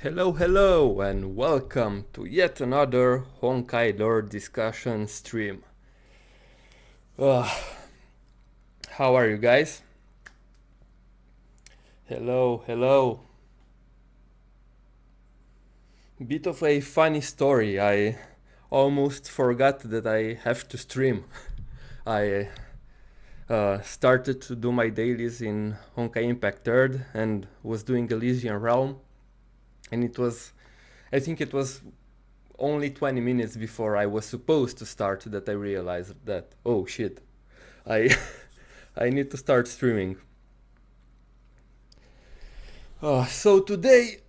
Hello, and welcome to yet another Honkai lore discussion stream. Uh, how are you guys? Hello. Bit of a funny story. I almost forgot that I have to stream. I started to do my dailies in Honkai Impact 3rd and was doing Elysian Realm, and I think it was only 20 minutes before I was supposed to start that I realized that, oh shit, I I need to start streaming. So today,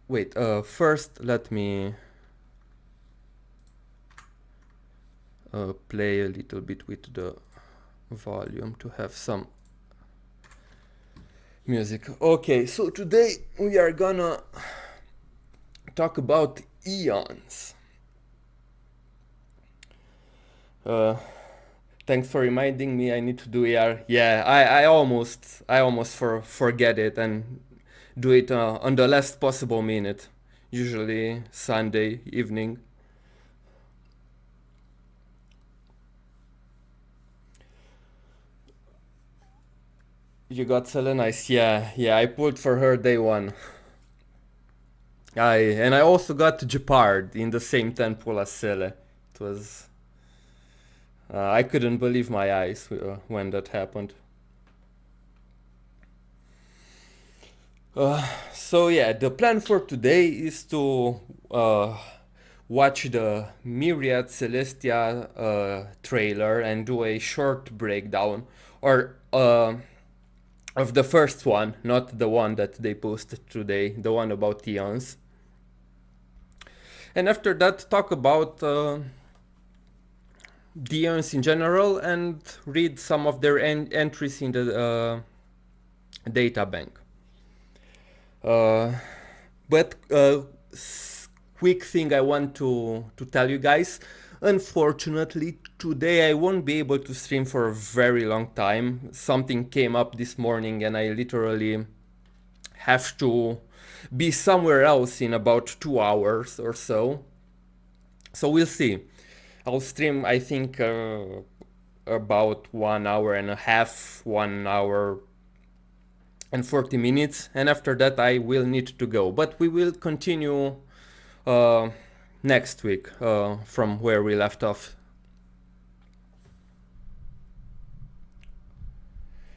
wait. First, let me play a little bit with the volume to have some music. Okay, so today we are gonna talk about Aeons. Thanks for reminding me. I need to do ER. Yeah, I almost forget it and do it on the last possible minute. Usually Sunday evening. You got Selenice? Yeah. I pulled for her day one. I also got Jeopard in the same 10 pull as Sele. It was. I couldn't believe my eyes when that happened. So yeah, the plan for today is to watch the Myriad Celestia trailer and do a short breakdown, or of the first one, not the one that they posted today, the one about Aeons. And after that, talk about Aeons in general and read some of their entries in the data bank. But quick thing I want to tell you guys. Unfortunately, today I won't be able to stream for a very long time. Something came up this morning and I literally have to be somewhere else in about 2 hours or so. So we'll see. I'll stream, I think, about 1 hour and a half, 1 hour and 40 minutes, and after that I will need to go. But we will continue next week from where we left off.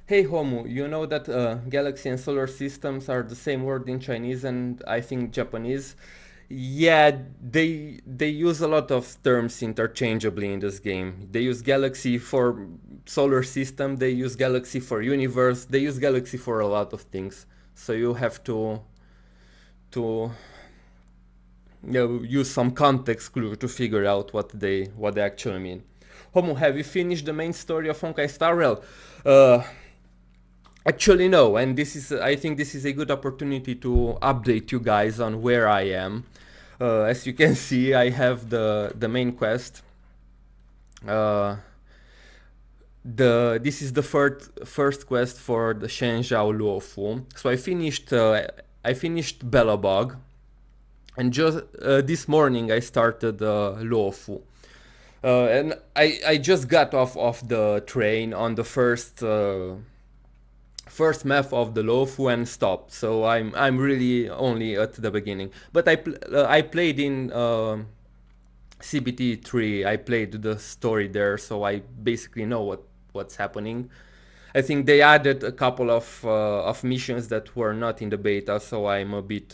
Hey Homu, you know that galaxy and solar systems are the same word in Chinese and I think Japanese? Yeah, they use a lot of terms interchangeably in this game. They use galaxy for solar system, they use galaxy for universe, they use galaxy for a lot of things. So you have to use some context clue to figure out what they actually mean. Homo, have you finished the main story of Honkai Star Rail? Actually, no, and I think this is a good opportunity to update you guys on where I am. As you can see, I have the main quest. This is the first quest for the Shenjiao Luofu. So I finished Belobog, and just this morning I started Luofu. And I just got off the train on the first map of the Luofu and stopped. So I'm really only at the beginning. But I played in CBT3. I played the story there, so I basically know what's happening. I think they added a couple of missions that were not in the beta, so I'm a bit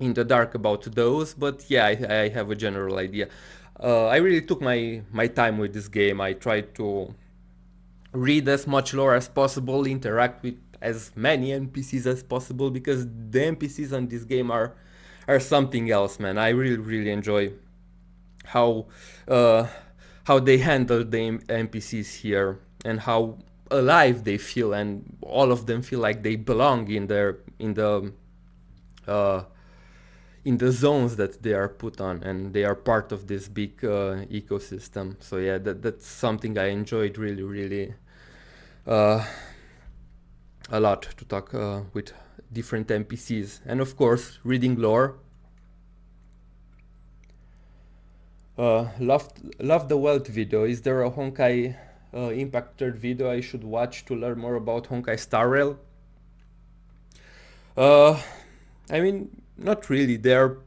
in the dark about those. But yeah, I have a general idea. I really took my time with this game. I tried to read as much lore as possible, interact with as many NPCs as possible, because the NPCs on this game are something else, man. I really enjoy how they handle the NPCs here and how alive they feel, and all of them feel like they belong in the zones that they are put on, and they are part of this big ecosystem. So yeah, that's something I enjoyed really a lot to talk with different NPCs, and of course reading lore. Love the Wealth video. Is there a Honkai Impact third video I should watch to learn more about Honkai Star Rail? I mean, not really. They're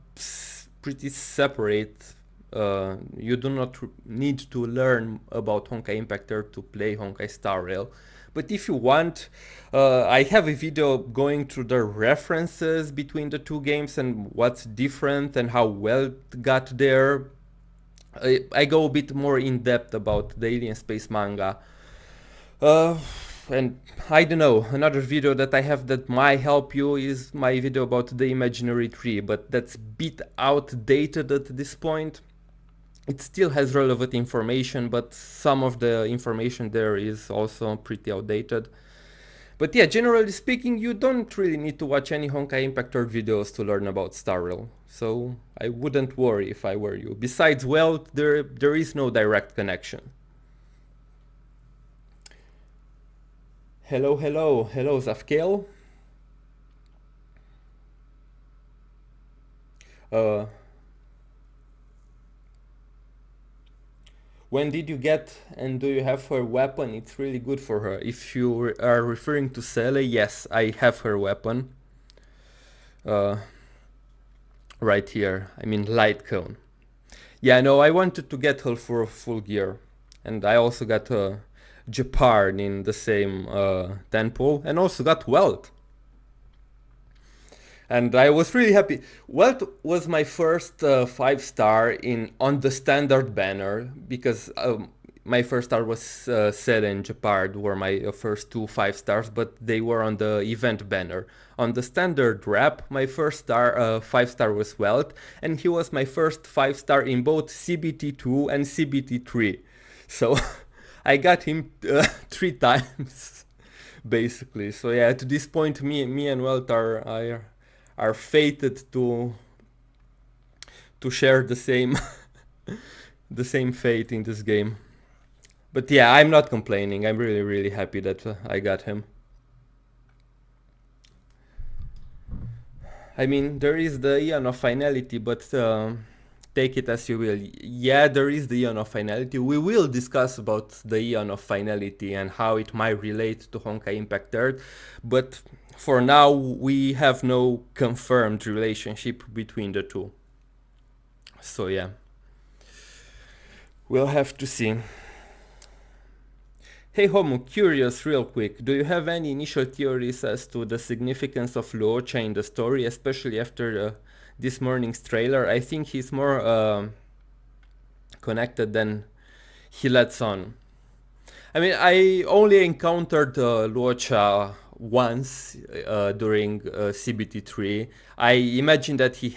pretty separate. You do not need to learn about Honkai Impact third to play Honkai Star Rail. But if you want, I have a video going through the references between the two games and what's different and how well it got there. I go a bit more in depth about the Alien Space manga. And I don't know, another video that I have that might help you is my video about the imaginary tree, but that's a bit outdated at this point. It still has relevant information, but some of the information there is also pretty outdated. But yeah, generally speaking, you don't really need to watch any Honkai Impact Third videos to learn about Star Rail, so I wouldn't worry if I were you. Besides, well, there is no direct connection. Hello, Zafkel. When did you get and do you have her weapon? It's really good for her. If you are referring to Seele, yes, I have her weapon. Right here, I mean light cone. Yeah, no, I wanted to get her for full gear. And I also got a Jeopard in the same temple, and also got Wealth. And I was really happy. Wealth was my first 5-star on the standard banner, because my first star was Seele and Jeopard were my first 2 5-stars, but they were on the event banner. On the standard wrap, my first star 5-star was Wealth, and he was my first 5-star in both CBT2 and CBT3. So I got him 3 times, basically. So yeah, to this point, me and Wealth are fated to share the same the same fate in this game. But yeah, I'm not complaining. I'm really happy that I got him. I mean, there is the Aeon of Finality, but take it as you will. Yeah, there is the Aeon of Finality. We will discuss about the Aeon of Finality and how it might relate to Honkai Impact Third, but for now we have no confirmed relationship between the two. So yeah, we'll have to see. Hey Homo, curious real quick, do you have any initial theories as to the significance of Luocha in the story, especially after this morning's trailer? I think he's more connected than he lets on. I mean, I only encountered Luocha once during CBT3. I imagine that he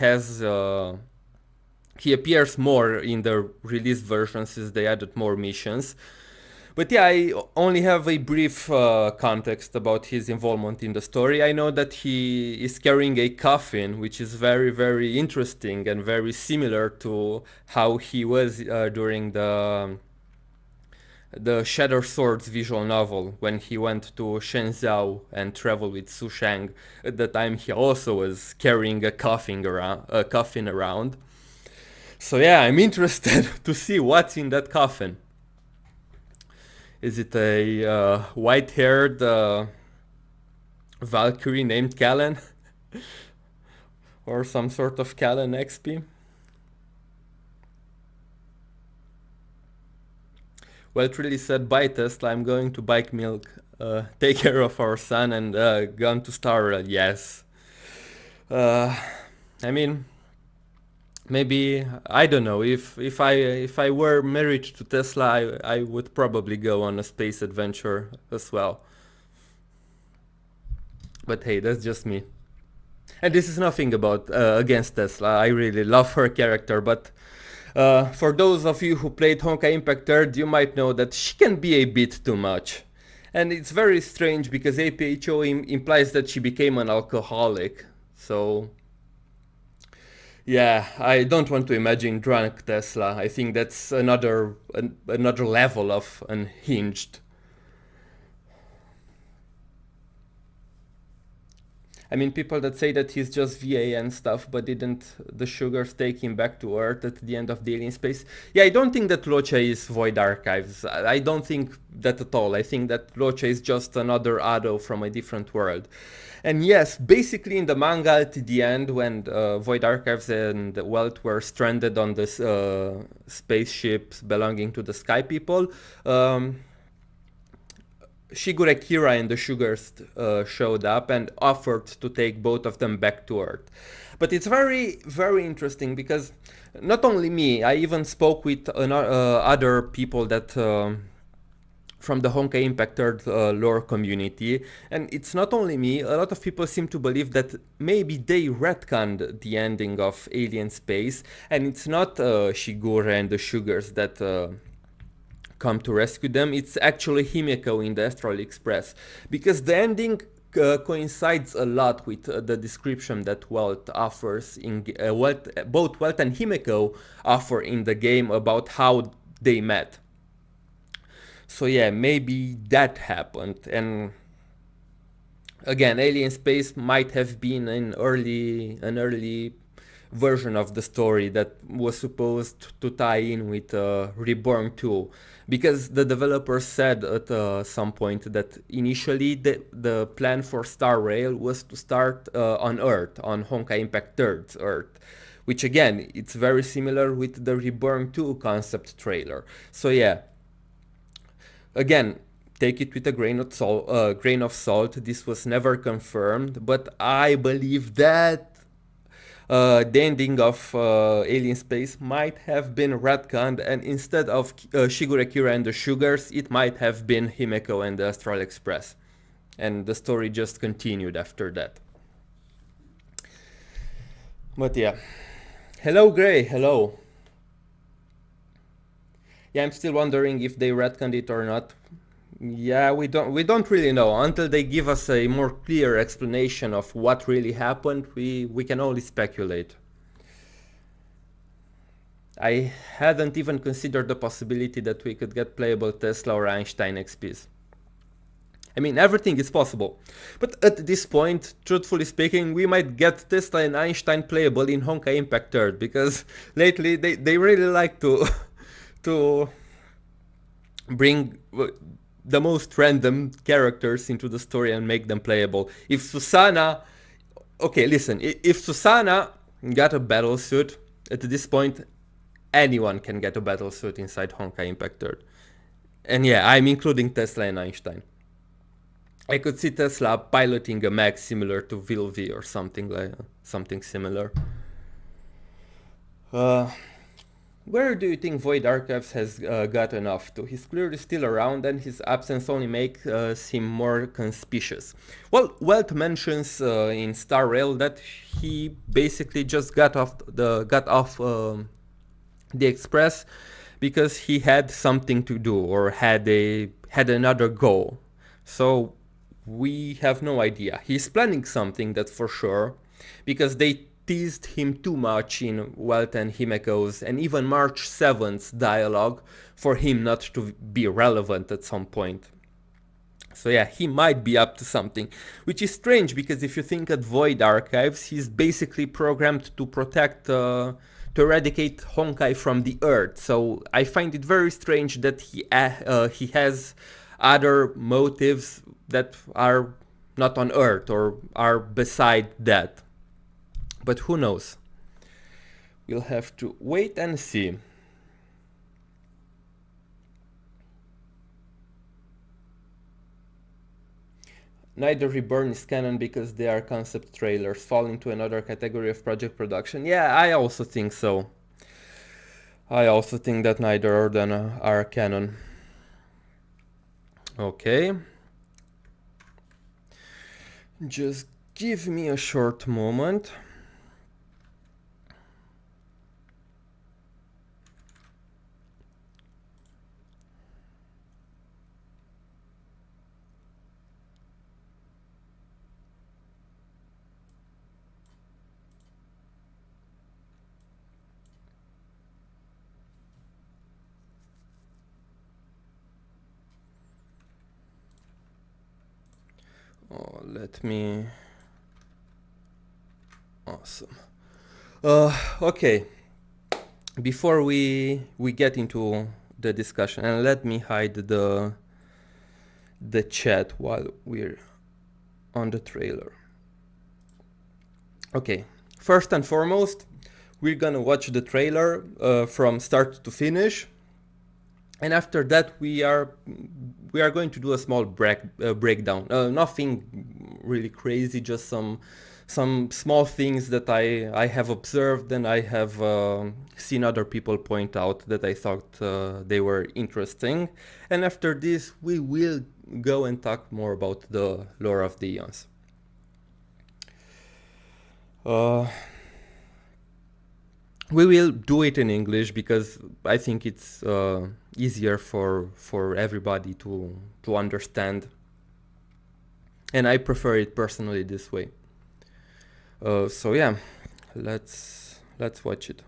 appears more in the release version since they added more missions. But yeah, I only have a brief context about his involvement in the story. I know that he is carrying a coffin, which is very interesting and very similar to how he was during the Shattered Swords visual novel, when he went to Shenzhou and traveled with Su Shang. At the time, he also was carrying a coffin around. So yeah, I'm interested to see what's in that coffin. Is it a white-haired Valkyrie named Callan? Or some sort of Callan XP? Well, it really said, bye Tesla, I'm going to bike milk. Take care of our son and gone to Star Rail. Yes. I mean, maybe, I don't know, if I were married to Tesla, I would probably go on a space adventure as well. But hey, that's just me. And this is nothing about against Tesla. I really love her character, but for those of you who played Honkai Impact Third, you might know that she can be a bit too much. And it's very strange because APHO implies that she became an alcoholic. So yeah, I don't want to imagine drunk Tesla. I think that's another level of unhinged. I mean, people that say that he's just VA and stuff, but didn't the sugars take him back to Earth at the end of the alien space? Yeah, I don't think that Loche is Void Archives. I don't think that at all. I think that Loche is just another Ado from a different world. And yes, basically in the manga at the end, when Void Archives and Welt were stranded on this spaceships belonging to the Sky People, Shigure Kira and the Sugars showed up and offered to take both of them back to Earth. But it's very, very interesting because not only me, I even spoke with other people that from the Honkai Impact third lore community, and it's not only me, a lot of people seem to believe that maybe they retconned the ending of Alien Space, and it's not Shigure and the Sugars that come to rescue them, it's actually Himeko in the Astral Express, because the ending coincides a lot with the description that Welt offers in both Welt and Himeko offer in the game about how they met. So yeah, maybe that happened, and again, Alien Space might have been an early version of the story that was supposed to tie in with Reborn 2, because the developers said at some point that initially the plan for Star Rail was to start on Earth, on Honkai Impact 3's Earth, which again, it's very similar with the Reborn 2 concept trailer. So yeah, again, take it with a grain of salt. This was never confirmed, but I believe that the ending of Alien Space might have been retconned, and instead of Shigure Kira and the Sugars, it might have been Himeko and the Astral Express. And the story just continued after that. But yeah. Hello, Gray. Hello. Yeah, I'm still wondering if they retconned it or not. Yeah, we don't really know. Until they give us a more clear explanation of what really happened, we can only speculate. I hadn't even considered the possibility that we could get playable Tesla or Einstein XPs. I mean, everything is possible. But at this point, truthfully speaking, we might get Tesla and Einstein playable in Honkai Impact 3rd, because lately they really like to to bring the most random characters into the story and make them playable. If Susana... Okay, listen, if Susana got a battle suit, at this point, anyone can get a battle suit inside Honkai Impact 3rd. And yeah, I'm including Tesla and Einstein. I could see Tesla piloting a mech similar to Vilvi or something similar. Where do you think Void Archives has gotten off to? He's clearly still around, and his absence only makes him more conspicuous. Well, Welt mentions in Star Rail that he basically just got off the Express because he had something to do or had another goal. So we have no idea. He's planning something, that's for sure, because they teased him too much in Welt and Himeko's and even March 7th's dialogue for him not to be relevant at some point. So yeah, he might be up to something, which is strange because if you think at Void Archives, he's basically programmed to protect, to eradicate Honkai from the Earth. So I find it very strange that he has other motives that are not on Earth or are beside that. But who knows? We'll have to wait and see. Neither Reborn is canon because they are concept trailers, fall into another category of project production. Yeah, I also think so. I also think that neither of them are canon. Okay. Just give me a short moment. Oh, let me Awesome. Okay. Before we get into the discussion, and let me hide the chat while we're on the trailer. Okay. First and foremost, we're gonna watch the trailer from start to finish, and after that we are going to do a small breakdown. Nothing really crazy, just some small things that I have observed and I have seen other people point out that I thought they were interesting. And after this, we will go and talk more about the lore of the Aeons. We will do it in English because I think it's easier for everybody to understand, and I prefer it personally this way. So yeah, let's watch it.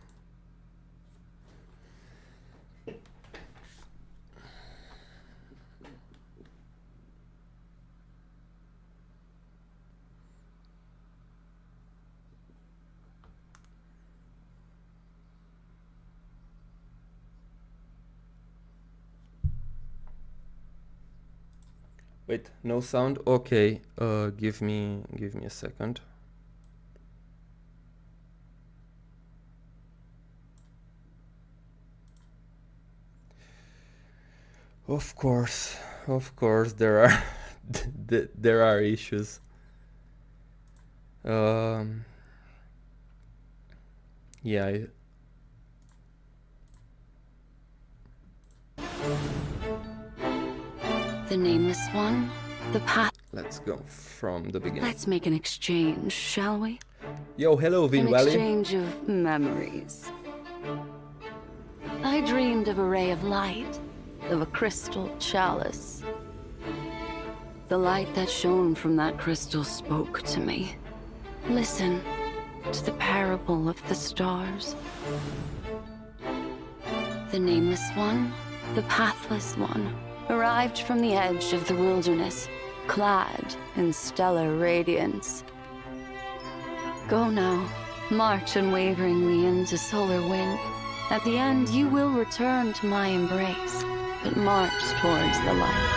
Wait, no sound? Okay, give me a second. Of course, there are there are issues. Yeah. The Nameless One, the path. Let's go from the beginning. Let's make an exchange, shall we? Yo, hello, Vin Valley. An exchange of memories. I dreamed of a ray of light, of a crystal chalice. The light that shone from that crystal spoke to me. Listen to the parable of the stars. The Nameless One, the Pathless One, arrived from the edge of the wilderness, clad in stellar radiance. Go now, march unwaveringly into solar wind. At the end, you will return to my embrace, but march towards the light.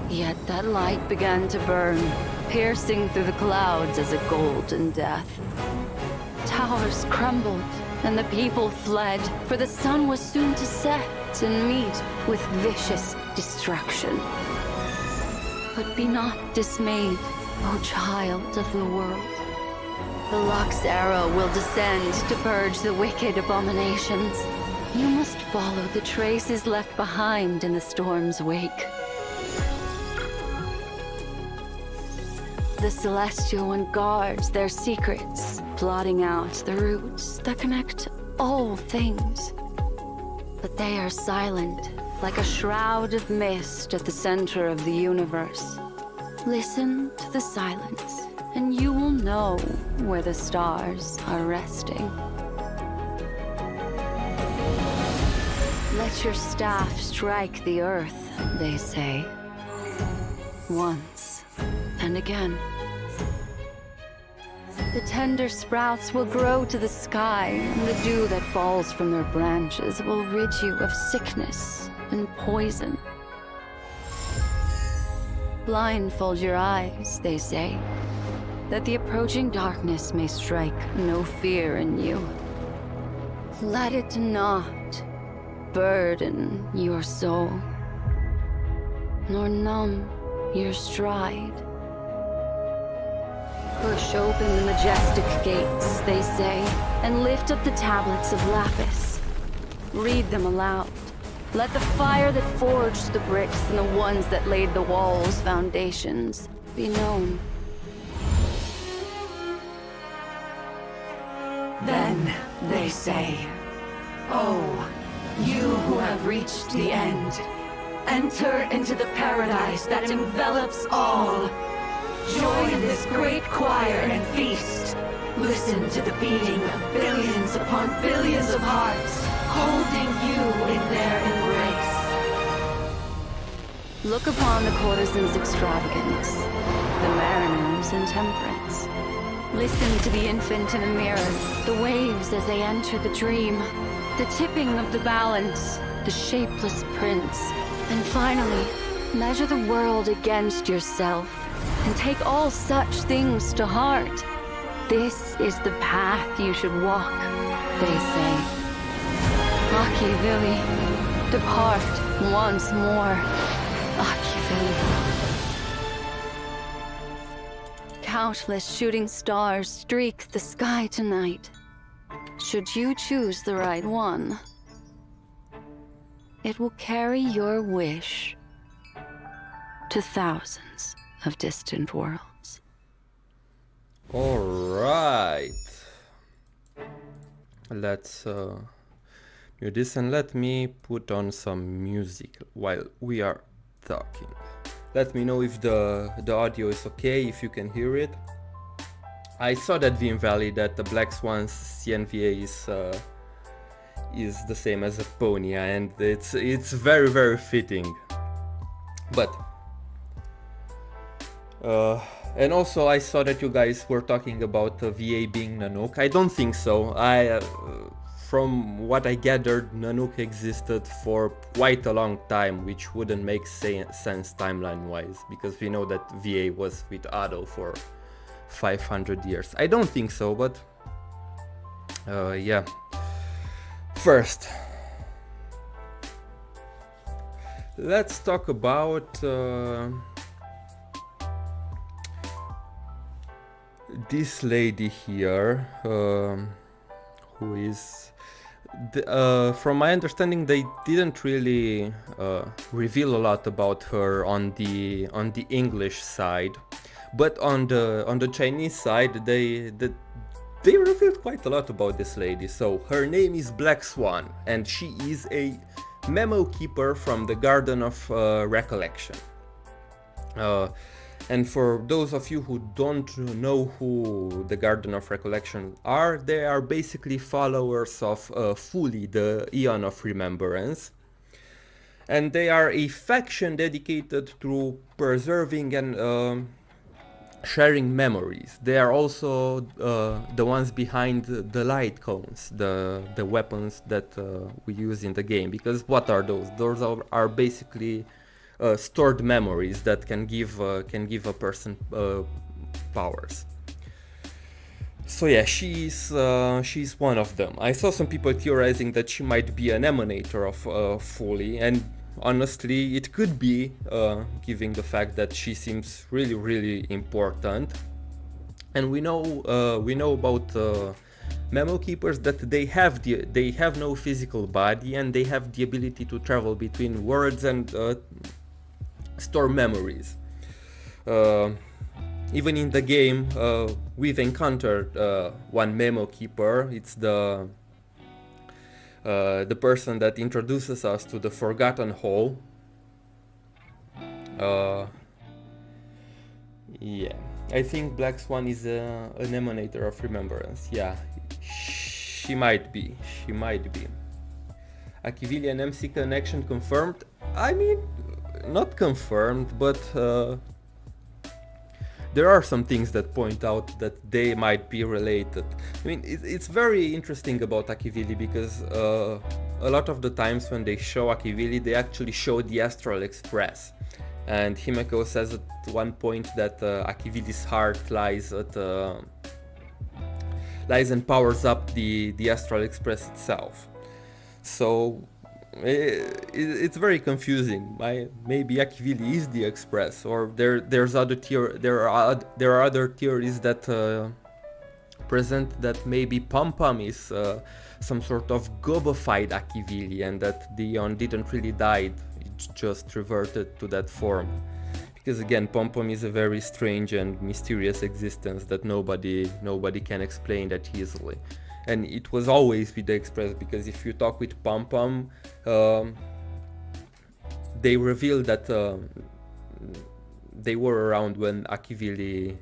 Yet that light began to burn, piercing through the clouds as a golden death. Towers crumbled, and the people fled, for the sun was soon to set and meet with vicious destruction. But be not dismayed, O child of the world. The Luck's arrow will descend to purge the wicked abominations. You must follow the traces left behind in the storm's wake. The Celestial One guards their secrets, plotting out the roots that connect all things. But they are silent, like a shroud of mist at the center of the universe. Listen to the silence, and you will know where the stars are resting. Let your staff strike the earth, they say. Once and again. The tender sprouts will grow to the sky, and the dew that falls from their branches will rid you of sickness and poison. Blindfold your eyes, they say, that the approaching darkness may strike no fear in you. Let it not burden your soul, nor numb your stride. Push open the majestic gates, they say, and lift up the tablets of lapis. Read them aloud. Let the fire that forged the bricks and the ones that laid the walls' foundations be known. Then they say, "Oh, you who have reached the end, enter into the paradise that envelops all. Join this great choir and feast. Listen to the beating of billions upon billions of hearts, holding you in their embrace." Look upon the courtesan's extravagance, the mariner's intemperance. Listen to the infant in the mirror, the waves as they enter the dream, the tipping of the balance, the shapeless prince, and finally, measure the world against yourself and take all such things to heart. This is the path you should walk, they say. Machiavelli, depart once more. Machiavelli. Countless shooting stars streak the sky tonight. Should you choose the right one, it will carry your wish to thousands of distant worlds. All right. Let's mute this and let me put on some music while we are talking. Let me know if the audio is okay, if you can hear it. I saw that VM Valley that the Black Swan's CNVA is the same as a pony, and it's very, very fitting. But and also I saw that you guys were talking about VA being Nanook. I don't think so. From what I gathered, Nanook existed for quite a long time, which wouldn't make sense timeline-wise, because we know that VA was with Ado for 500 years. I don't think so, but yeah. First, let's talk about this lady here, who is from my understanding, they didn't really reveal a lot about her on the English side, but on the Chinese side, they revealed quite a lot about this lady. So her name is Black Swan, and she is a memo keeper from the Garden of Recollection. And for those of you who don't know who the Garden of Recollection are, they are basically followers of Fuli, the Aeon of Remembrance. And they are a faction dedicated to preserving and sharing memories. They are also the ones behind the light cones, the weapons that we use in the game. Because what are those? Those are basically stored memories that can give a person powers. So yeah, she's one of them. I saw some people theorizing that she might be an emanator of Foley, and honestly, it could be, given the fact that she seems really, really important. And we know about memo keepers that they have no physical body, and they have the ability to travel between worlds and store memories. Even in the game, we've encountered one memo keeper. It's the person that introduces us to the Forgotten Hall. Yeah, I think Black Swan is an emanator of remembrance. Yeah, she might be. Akivilli and MC connection confirmed. I mean, not confirmed, but there are some things that point out that they might be related. I mean, it's very interesting about Akivilli because a lot of the times when they show Akivilli, they actually show the Astral Express. And Himeko says at one point that Akivilli's heart lies and powers up the Astral Express itself. So it's very confusing. Maybe Akivilli is the Express, or there are other theories that present that maybe Pom Pom is some sort of gobified Akivilli, and that the Aeon didn't really die, it just reverted to that form. Because again, Pom Pom is a very strange and mysterious existence that nobody can explain that easily. And it was always with the Express, because if you talk with Pom Pom, they revealed that they were around when Akivilli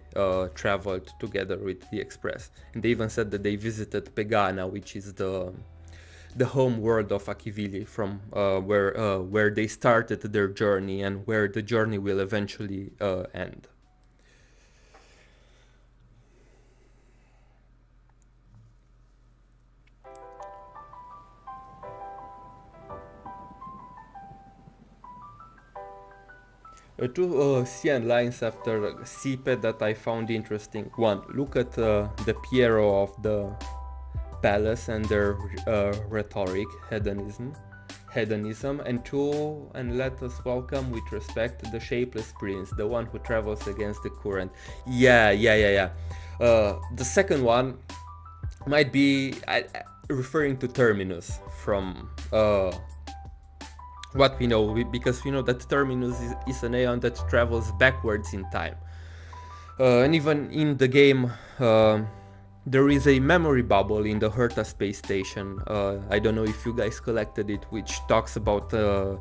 traveled together with the Express. And they even said that they visited Pegana, which is the the home world of Akivili, from where they started their journey and where the journey will eventually end. Two CN lines after Sipe that I found interesting. One, look at the Piero of the palace and their rhetoric, hedonism. And two, and let us welcome with respect the shapeless prince, the one who travels against the current. Yeah. The second one might be referring to Terminus from what we know, because we know that Terminus is an Aeon that travels backwards in time. And even in the game, there is a memory bubble in the Herta space station. I don't know if you guys collected it, which talks about a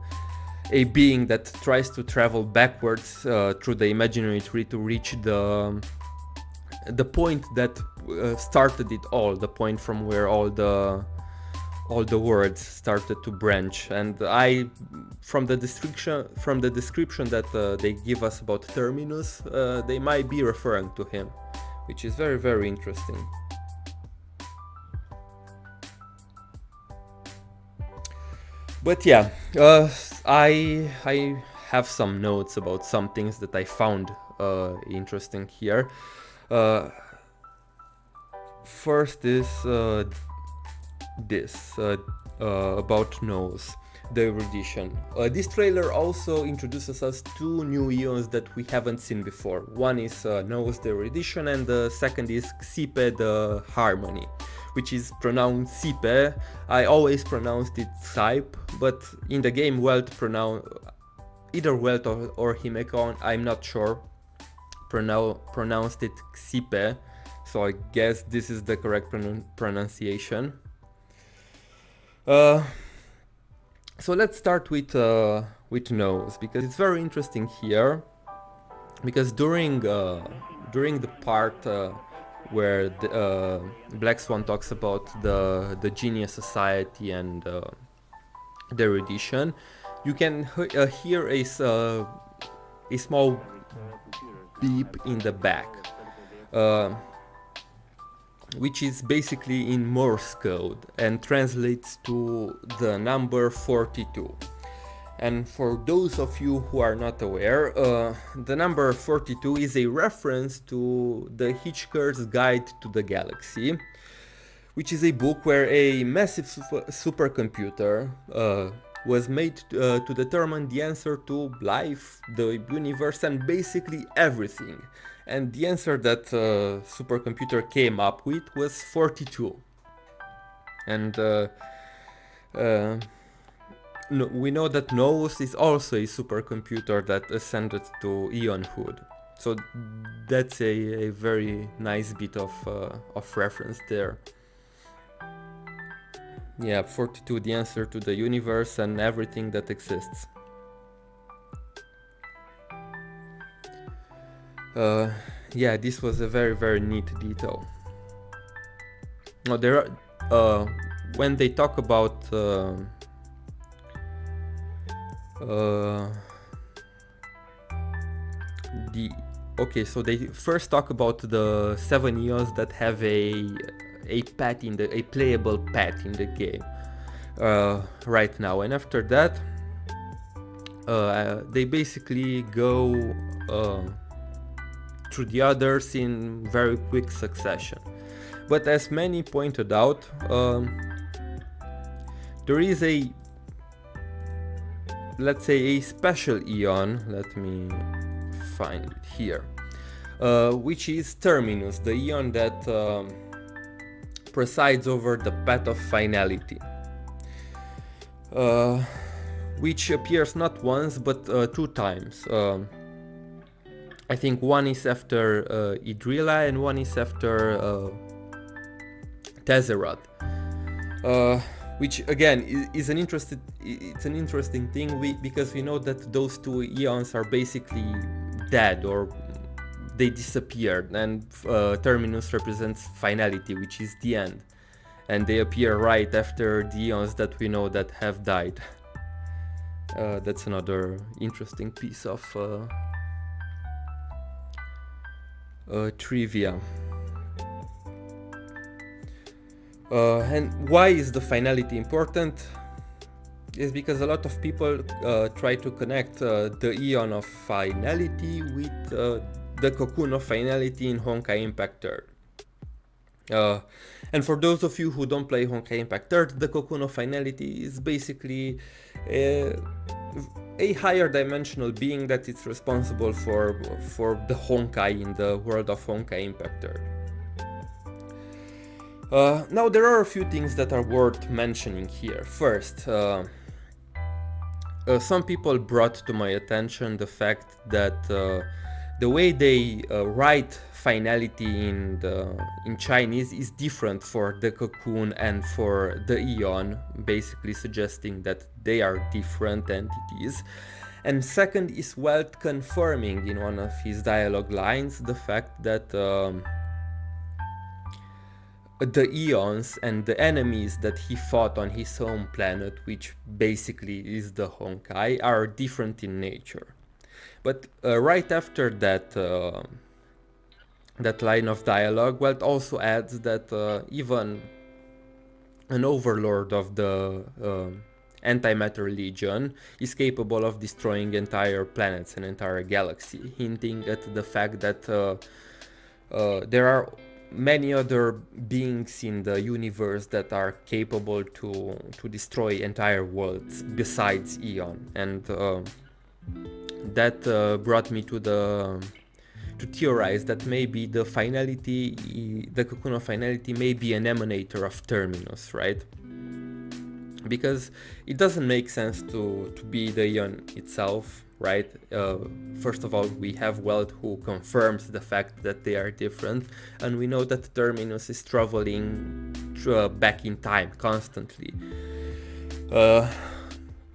being that tries to travel backwards through the imaginary tree to reach the point that started it all, the point from where all the words started to branch. And from the description that they give us about Terminus, they might be referring to him, which is very, very interesting. But yeah, I have some notes about some things that I found interesting here. First is this about Nose, the erudition. This trailer also introduces us two new Aeons that we haven't seen before. One is Nose, the erudition, and the second is Xipe, the harmony, which is pronounced Sipe. I always pronounced it Sipe, but in the game Welt either Welt or Himekon, I'm not sure, pronounced it Xipe, so I guess this is the correct pronunciation. So let's start with Nose, because it's very interesting here, because during the part where the, Black Swan talks about the Genius Society and the erudition, you can hear a small beep in the back, which is basically in Morse code and translates to the number 42. And for those of you who are not aware, the number 42 is a reference to the Hitchhiker's Guide to the Galaxy, which is a book where a massive supercomputer was made to determine the answer to life, the universe, and basically everything. And the answer that supercomputer came up with was 42. And we know that Nose is also a supercomputer that ascended to Aeonhood. So that's a very nice bit of reference there. Yeah, 42, the answer to the universe and everything that exists. Yeah, this was a very, very neat detail. Now there are, when they talk about so they first talk about the 7 Aeons that have a pet in a playable pet in the game right now, and after that they basically go through the others in very quick succession. But as many pointed out, there is a, let's say, a special Aeon, let me find it here, which is Terminus, the Aeon that presides over the path of finality, which appears not once but 2 times. I think one is after Idrila and one is after Tezzerath, which again is an interesting thing, because we know that those 2 Aeons are basically dead, or they disappeared, and Terminus represents finality, which is the end. and they appear right after the Aeons that we know that have died. That's another interesting piece of trivia. And why is the finality important? Is because a lot of people try to connect the Aeon of Finality with the Cocoon of Finality in Honkai Impact 3rd. And for those of you who don't play Honkai Impact 3rd, the Cocoon of Finality is basically a higher dimensional being that is responsible for the Honkai in the world of Honkai Impact 3rd. Now there are a few things that are worth mentioning here. First, some people brought to my attention the fact that the way they write finality in Chinese is different for the Cocoon and for the Aeon, basically suggesting that they are different entities. And second is Welt confirming in one of his dialogue lines the fact that the Aeons and the enemies that he fought on his home planet, which basically is the Honkai, are different in nature. But right after that that line of dialogue, Welt also adds that even an overlord of the Antimatter Legion is capable of destroying entire planets and entire galaxy, hinting at the fact that there are many other beings in the universe that are capable to destroy entire worlds besides Aeon. And that brought me to theorize that maybe the finality, the Cocoon of Finality, may be an emanator of Terminus, right? Because it doesn't make sense to be the Aeon itself, right? First of all, we have Welt who confirms the fact that they are different, and we know that Terminus is traveling back in time constantly.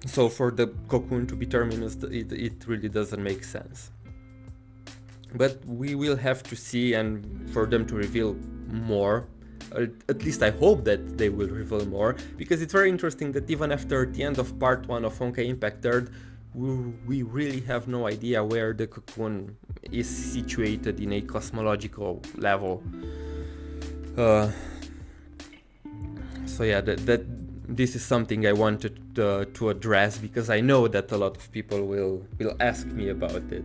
So for the Cocoon to be Terminus, it really doesn't make sense. But we will have to see, and for them to reveal more. At least I hope that they will reveal more, because it's very interesting that even after the end of part 1 of Honkai Impact 3rd, we really have no idea where the Cocoon is situated in a cosmological level. So yeah, that this is something I wanted to address, because I know that a lot of people will ask me about it.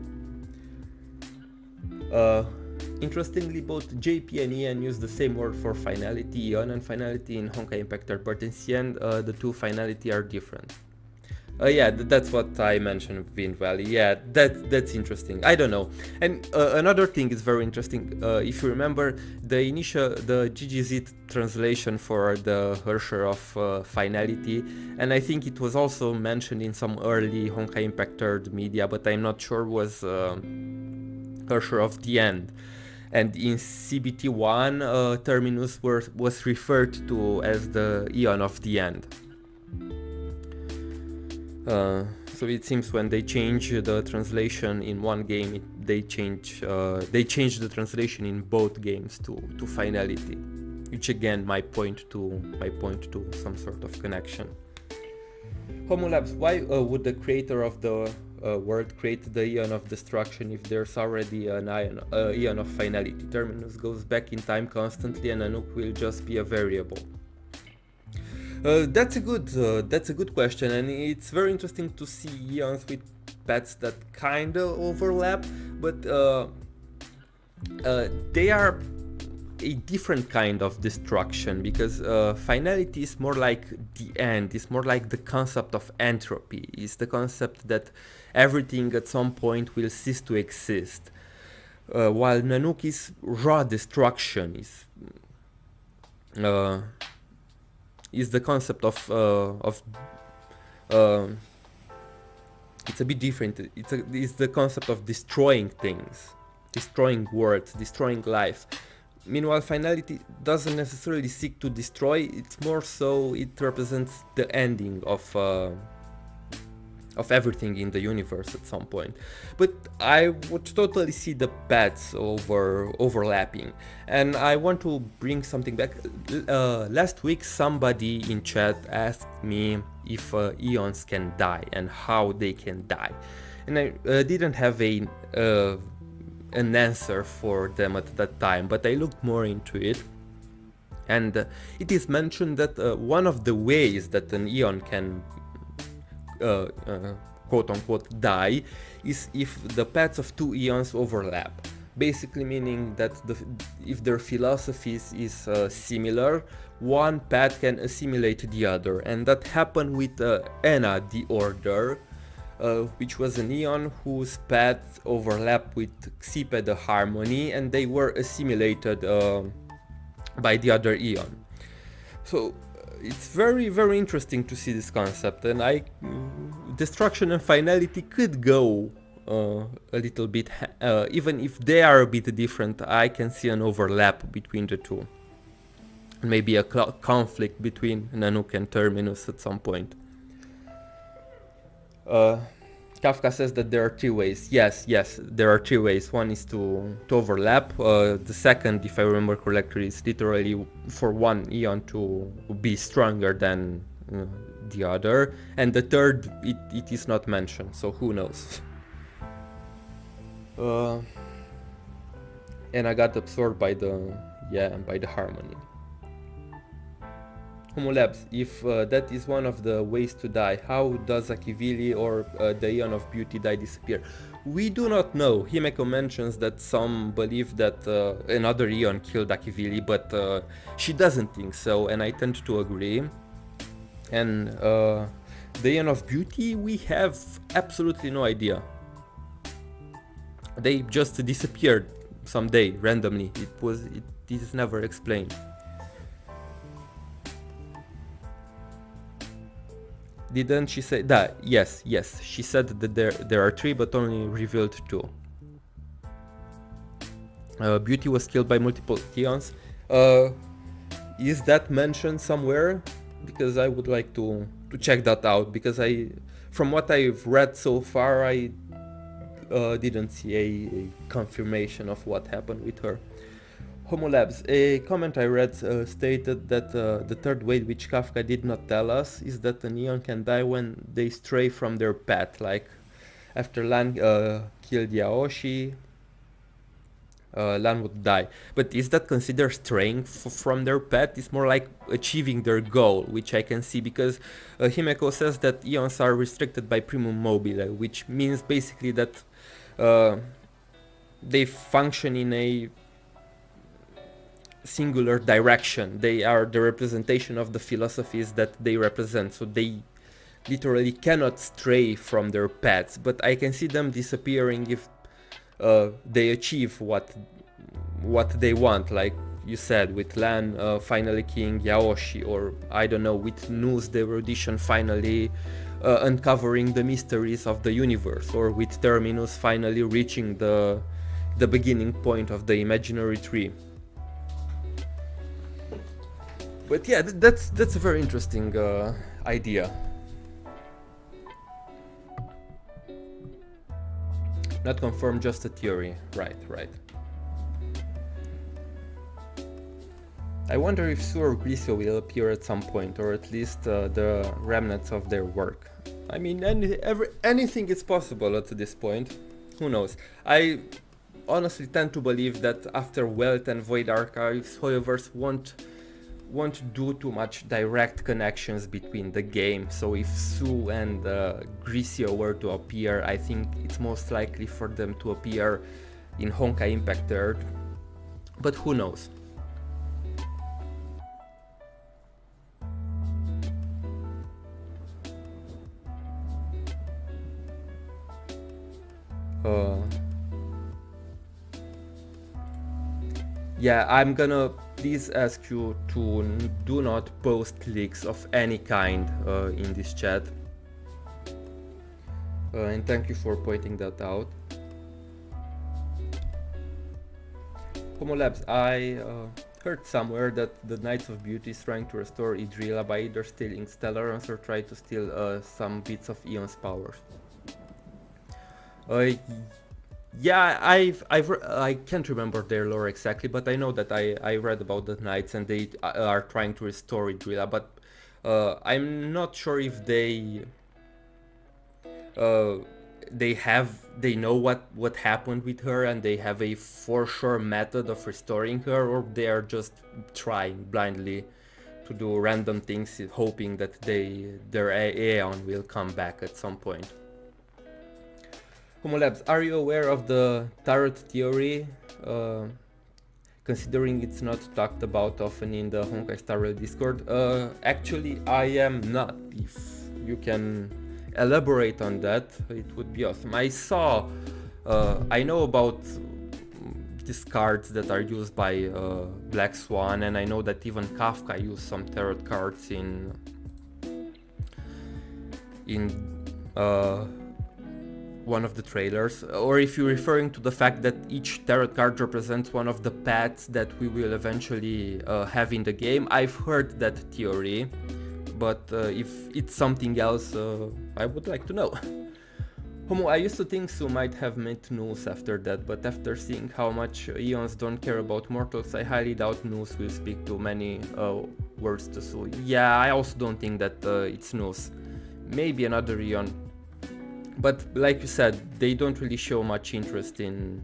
Interestingly, both JP and Ian use the same word for finality, Aeon and finality in Honkai Impact 3rd, but in the end, the two finality are different. Yeah, that's what I mentioned with Wind Valley. Yeah, that's interesting. I don't know. And another thing is very interesting. If you remember, the GGZ translation for the Hersher of Finality, and I think it was also mentioned in some early Honkai Impact 3rd media, but I'm not sure was Hersher of the End. And in CBT1, Terminus was referred to as the Aeon of the End. So it seems when they change the translation in one game, they change the translation in both games to finality, which again might point to some sort of connection. Homo Labs, why would the creator of the world create the Aeon of Destruction if there's already an Aeon of Finality? Terminus goes back in time constantly, and Anuk will just be a variable. That's a good question, and it's very interesting to see Aeons with pets that kinda overlap, but they are a different kind of destruction, because finality is more like the end, it's more like the concept of entropy, it's the concept that everything at some point will cease to exist, while Nanook is raw destruction, is the concept of it's a bit different. It's the concept of destroying things, destroying worlds, destroying life. Meanwhile, finality doesn't necessarily seek to destroy, it's more so it represents the ending of of everything in the universe at some point. But I would totally see the paths overlapping, and I want to bring something back. Last week somebody in chat asked me if Aeons can die and how they can die, and I didn't have an answer for them at that time, but I looked more into it, and it is mentioned that one of the ways that an Aeon can quote-unquote die is if the paths of two Aeons overlap, basically meaning that if their philosophies is similar, one path can assimilate the other, and that happened with Anna the Order, which was an Aeon whose paths overlap with Xipe the Harmony, and they were assimilated by the other Aeon. So it's very, very interesting to see this concept, and destruction and finality could go a little bit, even if they are a bit different. I can see an overlap between the two, maybe a conflict between Nanook and Terminus at some point. Kafka says that there are three ways. Yes, there are three ways. One is to overlap. The second, if I remember correctly, is literally for one Aeon to be stronger than the other. And the third, it is not mentioned, so who knows. And I got absorbed by the harmony. Homo Labs, if that is one of the ways to die, how does Akivili or the Aeon of Beauty die disappear? We do not know. Himeko mentions that some believe that another Aeon killed Akivili, but she doesn't think so, and I tend to agree. And the Aeon of Beauty, we have absolutely no idea. They just disappeared someday randomly. It is never explained. Didn't she say that? Yes, she said that there are three, but only revealed two. Beauty was killed by multiple Aeons. Is that mentioned somewhere? Because I would like to check that out, because from what I've read so far, I didn't see a confirmation of what happened with her. Homo Labs, a comment I read stated that the third way which Kafka did not tell us is that an Aeon can die when they stray from their path, like after Lan killed Yaoshi, Lan would die. But is that considered straying from their path? It's more like achieving their goal, which I can see, because Himeko says that Aeons are restricted by primum mobile, which means basically that they function in a singular direction. They are the representation of the philosophies that they represent, so they literally cannot stray from their paths, but I can see them disappearing if they achieve what they want, like you said, with Lan finally killing Yaoshi, or I don't know, with Nuz the Erudition finally uncovering the mysteries of the universe, or with Terminus finally reaching the beginning point of the imaginary tree. But yeah, that's a very interesting idea. Not confirmed, just a theory. Right. I wonder if Su or Grisio will appear at some point, or at least the remnants of their work. I mean, anything is possible at this point. Who knows? I honestly tend to believe that after Wealth and Void Archives, Hoyoverse won't do too much direct connections between the game, so if Su and Grisio were to appear, I think it's most likely for them to appear in Honkai Impact 3rd, but who knows. Yeah, I'm gonna please ask you to do not post leaks of any kind in this chat. And thank you for pointing that out. Homo Labs, I heard somewhere that the Knights of Beauty is trying to restore Idrila by either stealing Stellarons or try to steal some bits of Aeons powers. Yeah, I can't remember their lore exactly, but I know that I read about the Knights and they are trying to restore Idrila, but I'm not sure if uh, they know what happened with her and they have a for sure method of restoring her, or they are just trying blindly to do random things hoping that their Aeon will come back at some point. Homo Labs, are you aware of the tarot theory? Considering it's not talked about often in the Honkai Star Rail Discord. Actually, I am not. If you can elaborate on that, it would be awesome. I know about these cards that are used by Black Swan, and I know that even Kafka used some tarot cards in one of the trailers, or if you're referring to the fact that each tarot card represents one of the paths that we will eventually have in the game. I've heard that theory, but if it's something else, I would like to know. Homo, I used to think Su might have met Noose after that, but after seeing how much Aeons don't care about mortals, I highly doubt Noose will speak to many words to Su. Yeah, I also don't think that it's Noose. Maybe another Aeon. But like you said, they don't really show much interest in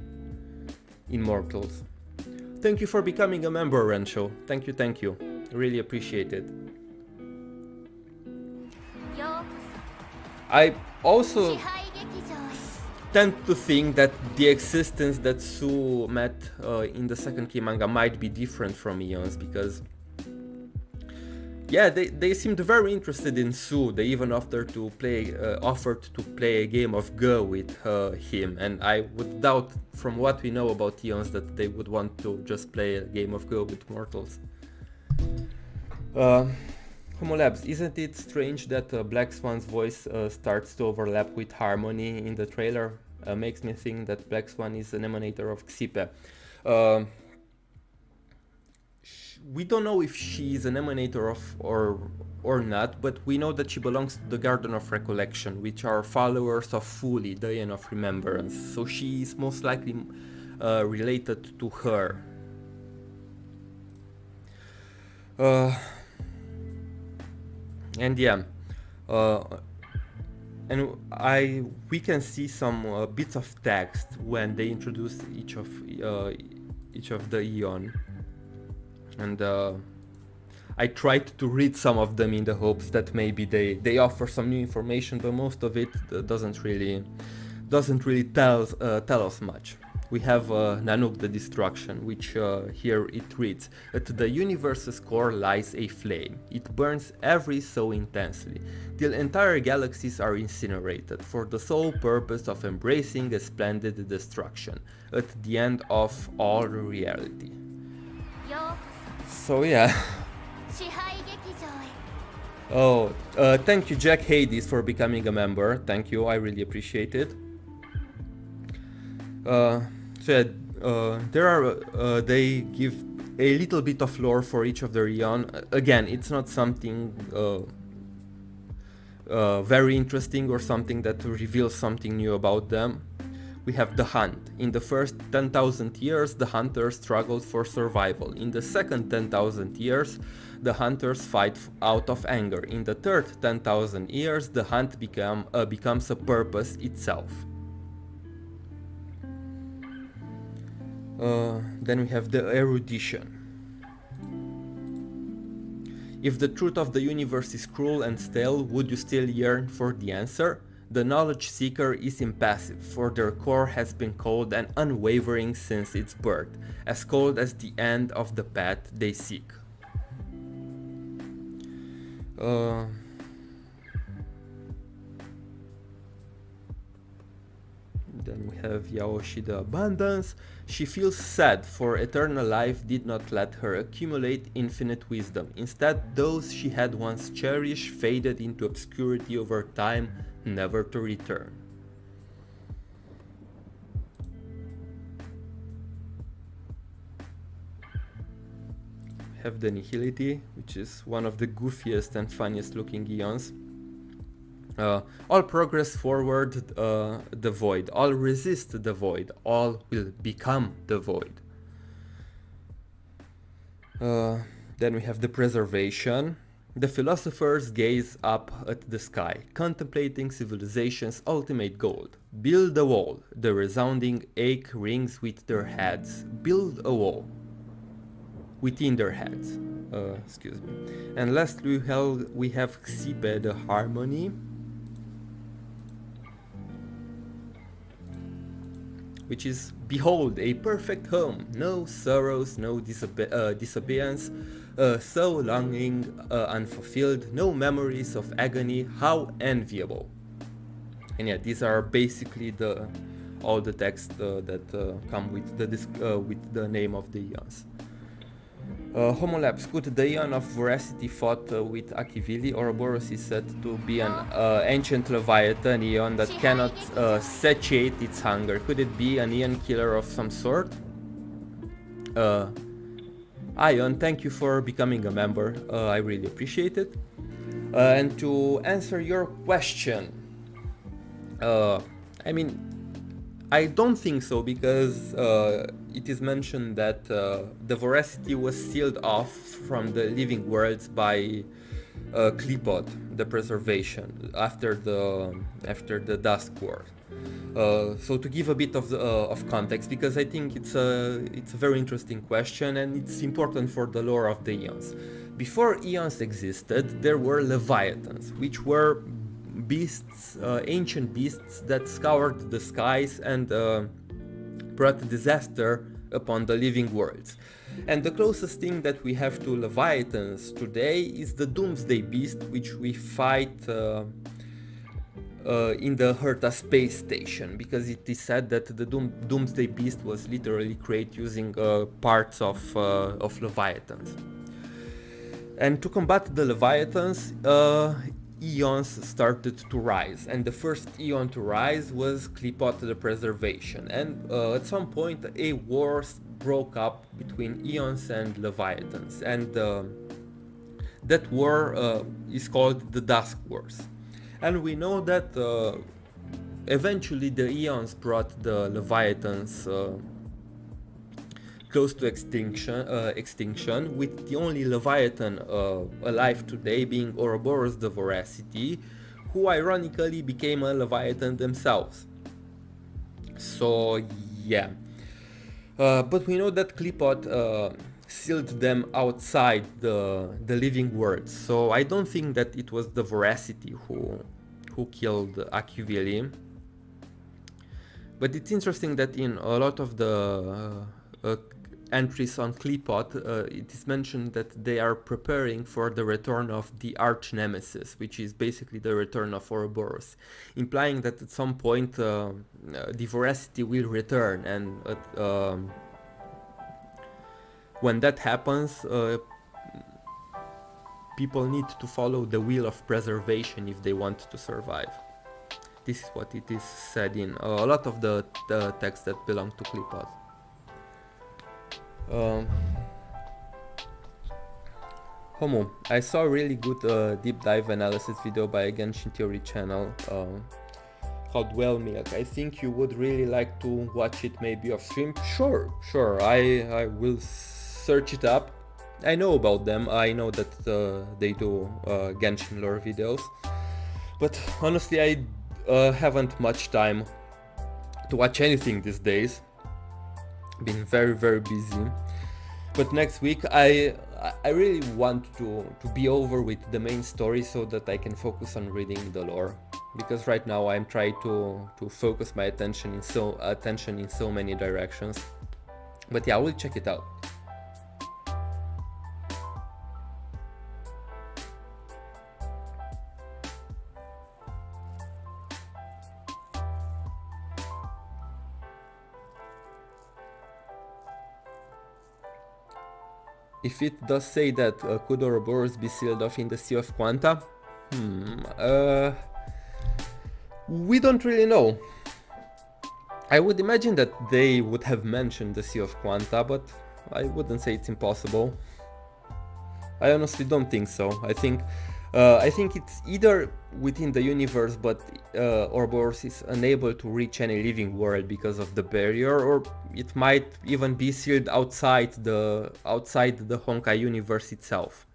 mortals. Thank you for becoming a member, Rencho. Thank you. Really appreciate it. I also tend to think that the existence that Su met in the second key manga might be different from Aeons, because yeah, they seemed very interested in Su. They even offered to play a game of Go with him, and I would doubt, from what we know about Aeons, that they would want to just play a game of Go with mortals. Homo Labs, isn't it strange that Black Swan's voice starts to overlap with Harmony in the trailer? Makes me think that Black Swan is an emanator of Xipe. We don't know if she is an emanator of or not, but we know that she belongs to the Garden of Recollection, which are followers of Fuli, the Aeon of Remembrance. So she is most likely related to her. And yeah, we can see some bits of text when they introduce each of the Aeon. And I tried to read some of them in the hopes that maybe they offer some new information, but most of it doesn't really tell us much. We have Nanook the Destruction, which here it reads: "At the universe's core lies a flame. It burns every so intensely, till entire galaxies are incinerated, for the sole purpose of embracing a splendid destruction, at the end of all reality." So yeah. Oh, thank you Jack Hades for becoming a member. Thank you, I really appreciate it. They give a little bit of lore for each of the Aeon. Again, it's not something very interesting or something that reveals something new about them. We have the hunt. In the first 10,000 years, the hunters struggled for survival. In the second 10,000 years, the hunters fight out of anger. In the third 10,000 years, the hunt becomes a purpose itself. Then we have the erudition. If the truth of the universe is cruel and stale, would you still yearn for the answer? The knowledge seeker is impassive, for their core has been cold and unwavering since its birth, as cold as the end of the path they seek. Then we have Yaoshi the Abundance. She feels sad, for eternal life did not let her accumulate infinite wisdom. Instead, those she had once cherished faded into obscurity over time, never to return. have the Nihility, which is one of the goofiest and funniest looking Aeons. All progress forward the void, all resist the void, all will become the void. Then we have the Preservation. The philosophers gaze up at the sky, contemplating civilization's ultimate goal. Build a wall. The resounding ache rings with their heads. Build a wall. Within their heads. Excuse me. And lastly we have Xipe, the Harmony. Which is, behold, a perfect home. No sorrows, no disobedience. So longing unfulfilled, no memories of agony, how enviable. And yeah, these are basically all the texts that come with the name of the Aeons. Homolabs, could the Aeon of Voracity fought with Akivili? Ouroboros is said to be an ancient Leviathan Aeon that cannot satiate its hunger. Could it be an Aeon killer of some sort? Ion, thank you for becoming a member, I really appreciate it. And to answer your question, I mean, I don't think so, because it is mentioned that the Voracity was sealed off from the living worlds by Klipot, the Preservation, after the Dusk War. So to give a bit of context, because I think it's a very interesting question and it's important for the lore of the Aeons. Before Aeons existed, there were Leviathans, which were beasts, ancient beasts that scoured the skies and brought disaster upon the living worlds. And the closest thing that we have to Leviathans today is the Doomsday Beast, which we fight in the Herta space station, because it is said that the Doomsday Beast was literally created using parts of Leviathans. And to combat the Leviathans, Aeons started to rise, and the first Aeon to rise was Klipot, the Preservation. And at some point a war broke up between Aeons and Leviathans, and that war is called the Dusk Wars. And we know that eventually the Aeons brought the Leviathans close to extinction, with the only Leviathan alive today being Ouroboros the Voracity, who ironically became a Leviathan themselves. So yeah. But we know that Klipot sealed them outside the living world, so I don't think that it was the Voracity who killed Akivili. But it's interesting that in a lot of the entries on Klipot, it is mentioned that they are preparing for the return of the arch nemesis, which is basically the return of Ouroboros, implying that at some point the Voracity will return, and when that happens, people need to follow the wheel of preservation if they want to survive. This is what it is said in a lot of the texts that belong to Klipot. Homo, I saw a really good deep dive analysis video by a Genshin Theory channel called Well Milk. I think you would really like to watch it maybe off stream. Sure, I will search it up. I know about them, I know that they do Genshin lore videos, but honestly I haven't much time to watch anything these days. Been very busy. But next week I really want to be over with the main story so that I can focus on reading the lore, because right now I'm trying to focus my attention in so many directions. But yeah, I will check it out. If it does say that, could Ouroboros be sealed off in the Sea of Quanta? We don't really know. I would imagine that they would have mentioned the Sea of Quanta, but I wouldn't say it's impossible. I honestly don't think so. I think it's either within the universe, but Ouroboros is unable to reach any living world because of the barrier, or it might even be sealed outside the Honkai universe itself.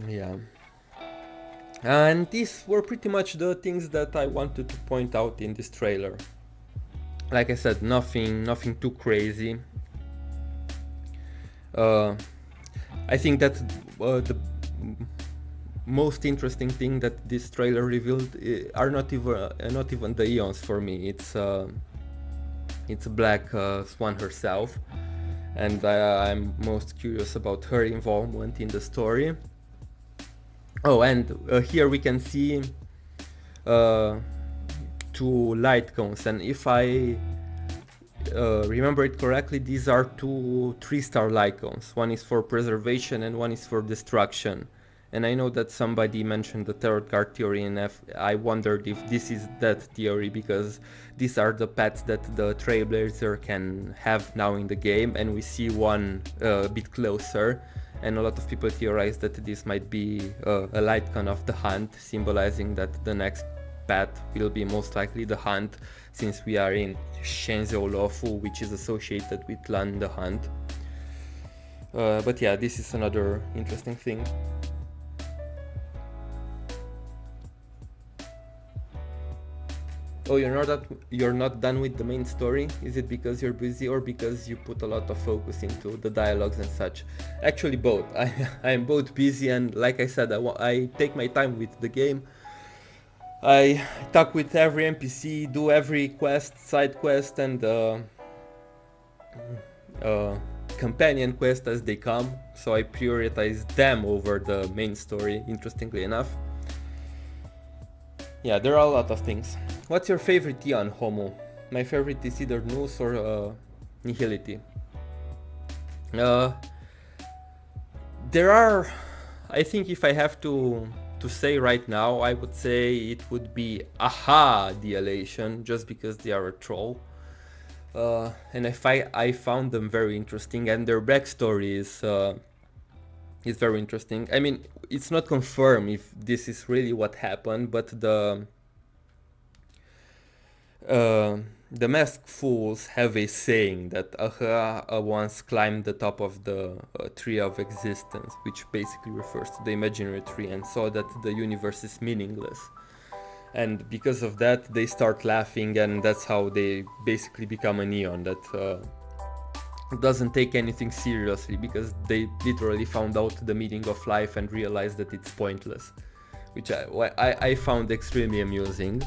Yeah. And these were pretty much the things that I wanted to point out in this trailer. Like I said, nothing too crazy. I think that the most interesting thing that this trailer revealed are not even the Aeons for me. It's Black Swan herself, and I'm most curious about her involvement in the story. Oh, and here we can see 2 light cones, and if I remember it correctly, these are 2 3-star light cones. One is for preservation and one is for destruction. And I know that somebody mentioned the tarot card theory, and I wondered if this is that theory, because these are the pets that the Trailblazer can have now in the game, and we see one a bit closer. And a lot of people theorize that this might be a light cone of the hunt, symbolizing that the next pet will be most likely the hunt, since we are in Shenzhou Lofu, which is associated with Lan the Hunt. But yeah, this is another interesting thing. Oh, you're not done with the main story? Is it because you're busy, or because you put a lot of focus into the dialogues and such? Actually, both. I'm both busy, and like I said, I take my time with the game. I talk with every NPC, do every quest, side quest, and companion quest as they come, so I prioritize them over the main story, interestingly enough. Yeah, there are a lot of things. What's your favorite Aeon, Homo? My favorite is either Nous or Nihility. There are, I think if I have to say right now, I would say it would be Aha the Elation, just because they are a troll. And I found them very interesting, and their backstory is very interesting. I mean, it's not confirmed if this is really what happened, but the masked fools have a saying that Aha once climbed the top of the tree of existence, which basically refers to the imaginary tree, and saw that the universe is meaningless. And because of that, they start laughing, and that's how they basically become an Aeon that doesn't take anything seriously, because they literally found out the meaning of life and realized that it's pointless, which I found extremely amusing.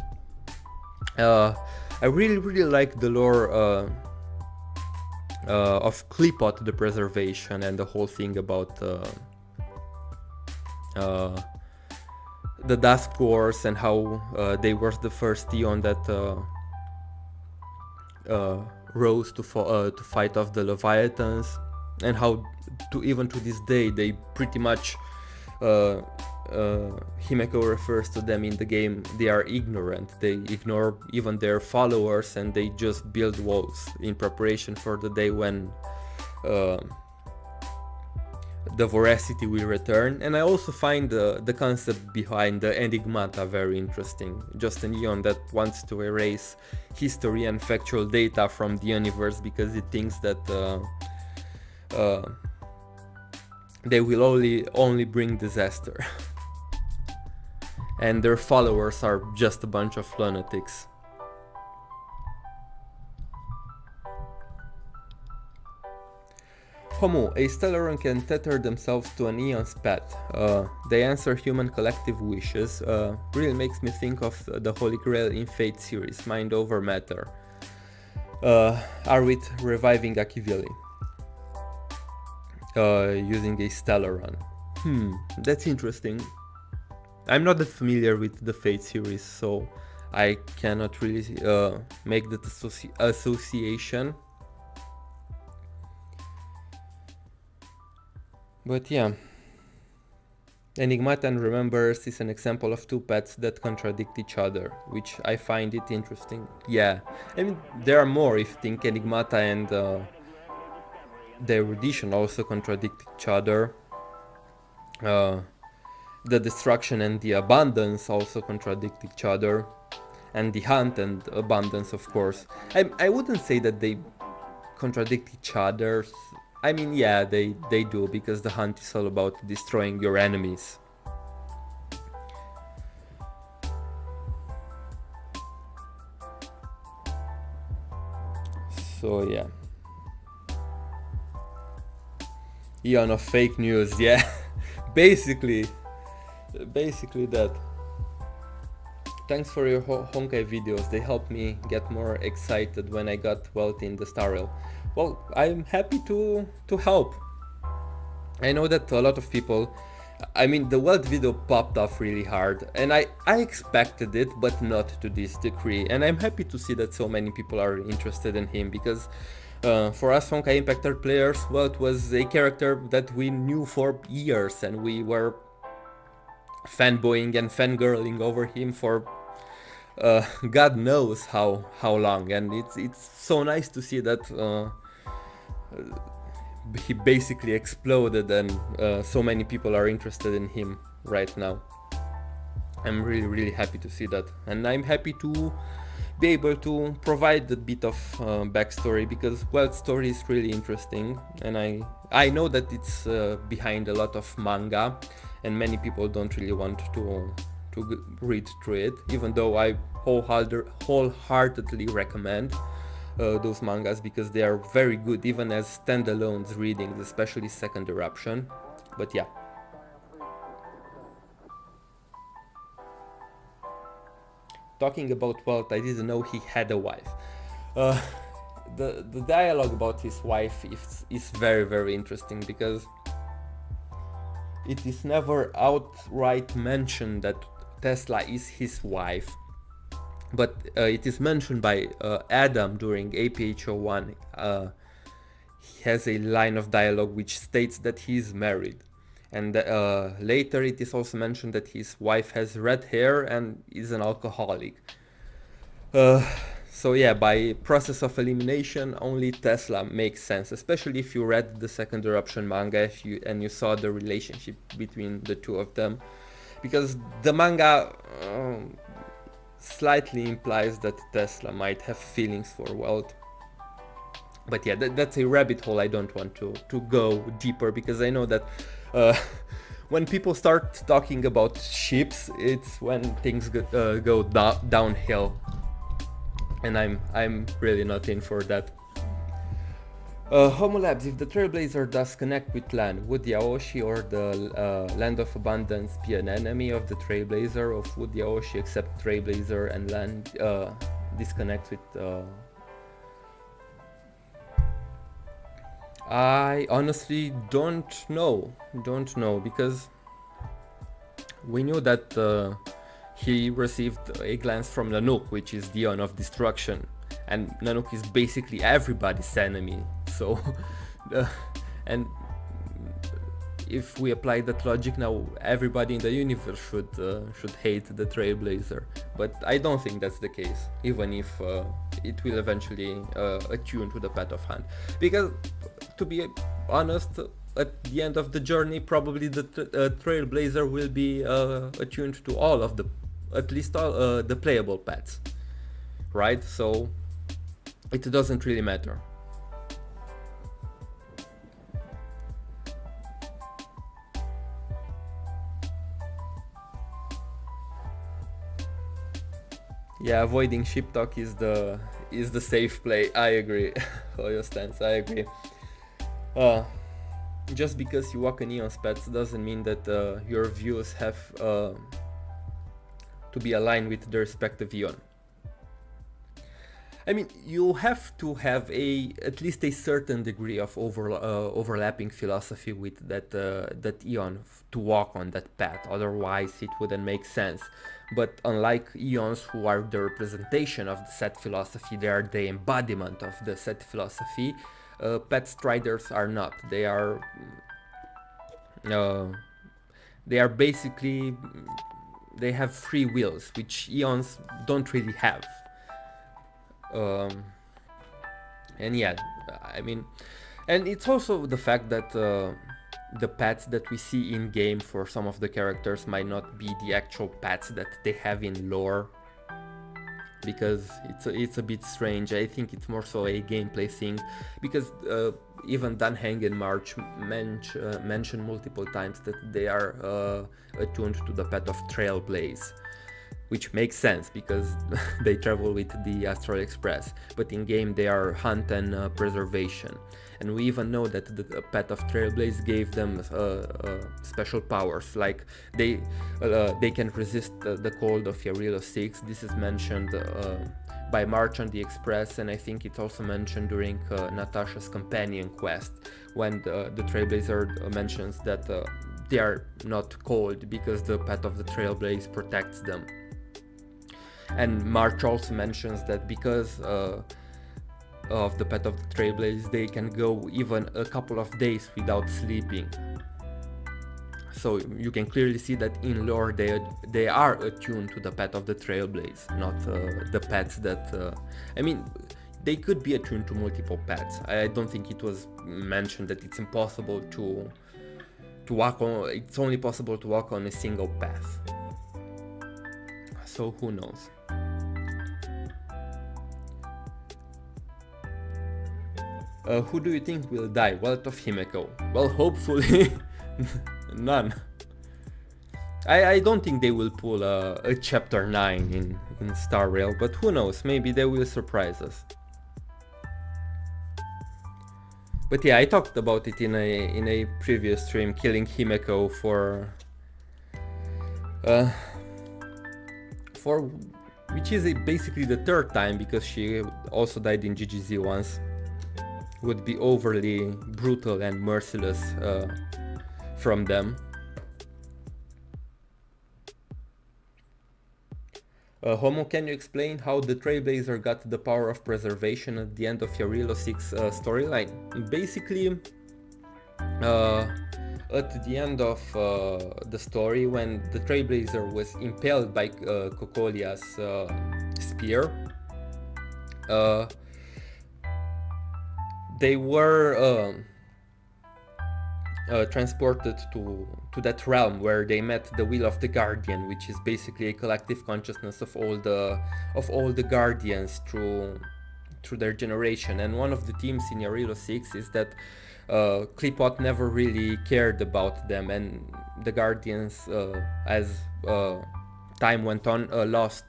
I really like the lore of Clipot the Preservation, and the whole thing about the Dusk Wars, and how they were the first Aeon that rose to fight off the Leviathans, and how even to this day they pretty much Himeko refers to them in the game, they are ignorant, they ignore even their followers, and they just build walls in preparation for the day when the Voracity will return. And I also find the concept behind the Enigmata very interesting. Just an Aeon that wants to erase history and factual data from the universe, because it thinks that they will only bring disaster. And their followers are just a bunch of lunatics. Homo, a Stellaron can tether themselves to an Aeon's pet. They answer human collective wishes. Really makes me think of the Holy Grail in Fate series, Mind Over Matter. Arwit reviving Akivili. Using a Stellaron. That's interesting. I'm not that familiar with the Fate series, so I cannot really make that association. But yeah. Enigmata and Remembers is an example of two pets that contradict each other, which I find it interesting. Yeah, I mean, there are more if you think Enigmata and the Erudition also contradict each other. The Destruction and the Abundance also contradict each other. And the Hunt and Abundance, of course. I wouldn't say that they contradict each other. I mean, yeah, they do, because the Hunt is all about destroying your enemies. So yeah. Eon of fake news, yeah. basically that. Thanks for your Honkai videos, they helped me get more excited when I got wealthy in the Star Rail. Well, I'm happy to help. I know that a lot of people, I mean, the wealth video popped off really hard, and I expected it, but not to this degree, and I'm happy to see that so many people are interested in him, because for us Honkai Impact players, Wealth was a character that we knew for years, and we were fanboying and fangirling over him for God knows how long, and it's so nice to see that he basically exploded, and so many people are interested in him right now. I'm really happy to see that, and I'm happy to be able to provide a bit of backstory, because Wealth's story is really interesting, and I know that it's behind a lot of manga, and many people don't really want to read through it, even though I wholeheartedly recommend those mangas, because they are very good even as standalones readings, especially Second Eruption. But yeah. Talking about Wealth, I didn't know he had a wife. The dialogue about his wife is very interesting, because it is never outright mentioned that Tesla is his wife, but it is mentioned by Adam during APH01. He has a line of dialogue which states that he is married, and later it is also mentioned that his wife has red hair and is an alcoholic. So yeah, by process of elimination, only Tesla makes sense, especially if you read the Second Eruption manga and you saw the relationship between the two of them, because the manga slightly implies that Tesla might have feelings for Wealth. But yeah, that's a rabbit hole I don't want to go deeper, because I know that when people start talking about ships, it's when things go downhill, and I'm really not in for that. Homo Labs, if the Trailblazer does connect with land, would the Aoshi or the Land of Abundance be an enemy of the Trailblazer, or would the Aoshi accept Trailblazer and land disconnect with... I honestly don't know, because we knew that he received a glance from Nanook, which is the Eon of Destruction, and Nanook is basically everybody's enemy, so and if we apply that logic now, everybody in the universe should hate the Trailblazer, but I don't think that's the case, even if it will eventually attune to the Path of Hand, because to be honest, at the end of the journey, probably the Trailblazer will be attuned to all of at least all the playable paths, right? So it doesn't really matter. Yeah, avoiding ship talk is the safe play. I agree. For your stance, I agree. Just because you walk an Aeons path doesn't mean that your views have to be aligned with the respective Aeon. I mean, you have to have at least a certain degree of overlapping philosophy with that Aeon to walk on that path. Otherwise, it wouldn't make sense. But unlike Aeons, who are the representation of the set philosophy, they are the embodiment of the set philosophy. Path Striders are not. They are They are basically, they have free wills, which Aeons don't really have. And yeah, I mean, and it's also the fact that the pets that we see in game for some of the characters might not be the actual pets that they have in lore, because it's a bit strange. I think it's more so a gameplay thing, because even Dan Heng and March mention multiple times that they are attuned to the pet of Trailblaze, which makes sense because they travel with the Astral Express, but in game they are hunt and preservation. And we even know that the pet of Trailblaze gave them special powers, like they can resist the cold of Yarilo 6. This is mentioned by March on the Express, and I think it's also mentioned during Natasha's companion quest, when the Trailblazer mentions that they are not cold because the pet of the Trailblaze protects them. And March also mentions that because of the pet of the Trailblaze, they can go even a couple of days without sleeping. So you can clearly see that in lore they are attuned to the pet of the Trailblaze, not the pets that... I mean, they could be attuned to multiple pets. I don't think it was mentioned that it's impossible to walk on... It's only possible to walk on a single path. So who knows? Who do you think will die? Wealth of Himeko? Well, hopefully none. I don't think they will pull a chapter 9 in Star Rail, but who knows, maybe they will surprise us. But yeah, I talked about it in a previous stream, killing Himeko for which is basically the third time, because she also died in GGZ once, would be overly brutal and merciless from them. Homo, can you explain how the Trailblazer got the power of preservation at the end of Yarilo 6 storyline? Basically, at the end of the story, when the Trailblazer was impaled by Kokolia's spear, they were transported to that realm where they met the will of the Guardian, which is basically a collective consciousness of all the Guardians through their generation. And one of the themes in Yarilo 6 is that Klipot never really cared about them, and the Guardians, as time went on, lost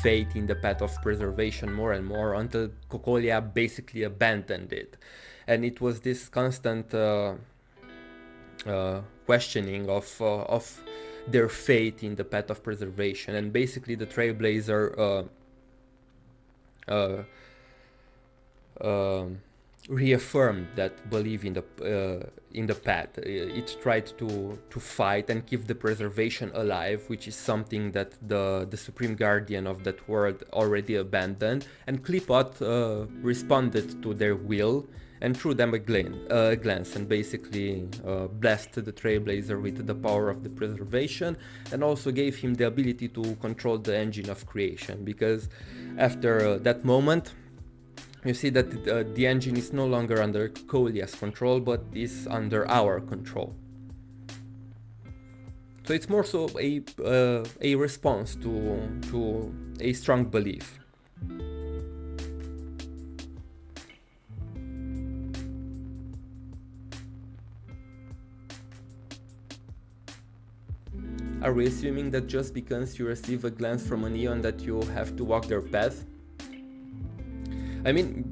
faith in the path of preservation more and more, until Kokolia basically abandoned it. And it was this constant questioning of their faith in the path of preservation. And basically the Trailblazer reaffirmed that belief in the path. It tried to fight and keep the preservation alive, which is something that the Supreme Guardian of that world already abandoned. And Klipot responded to their will and threw them a glance, and basically blessed the Trailblazer with the power of the preservation, and also gave him the ability to control the engine of creation, because after that moment you see that the engine is no longer under Kolia's control, but is under our control. So it's more so a response to a strong belief. Are we assuming that just because you receive a glance from an Aeon that you have to walk their path? I mean,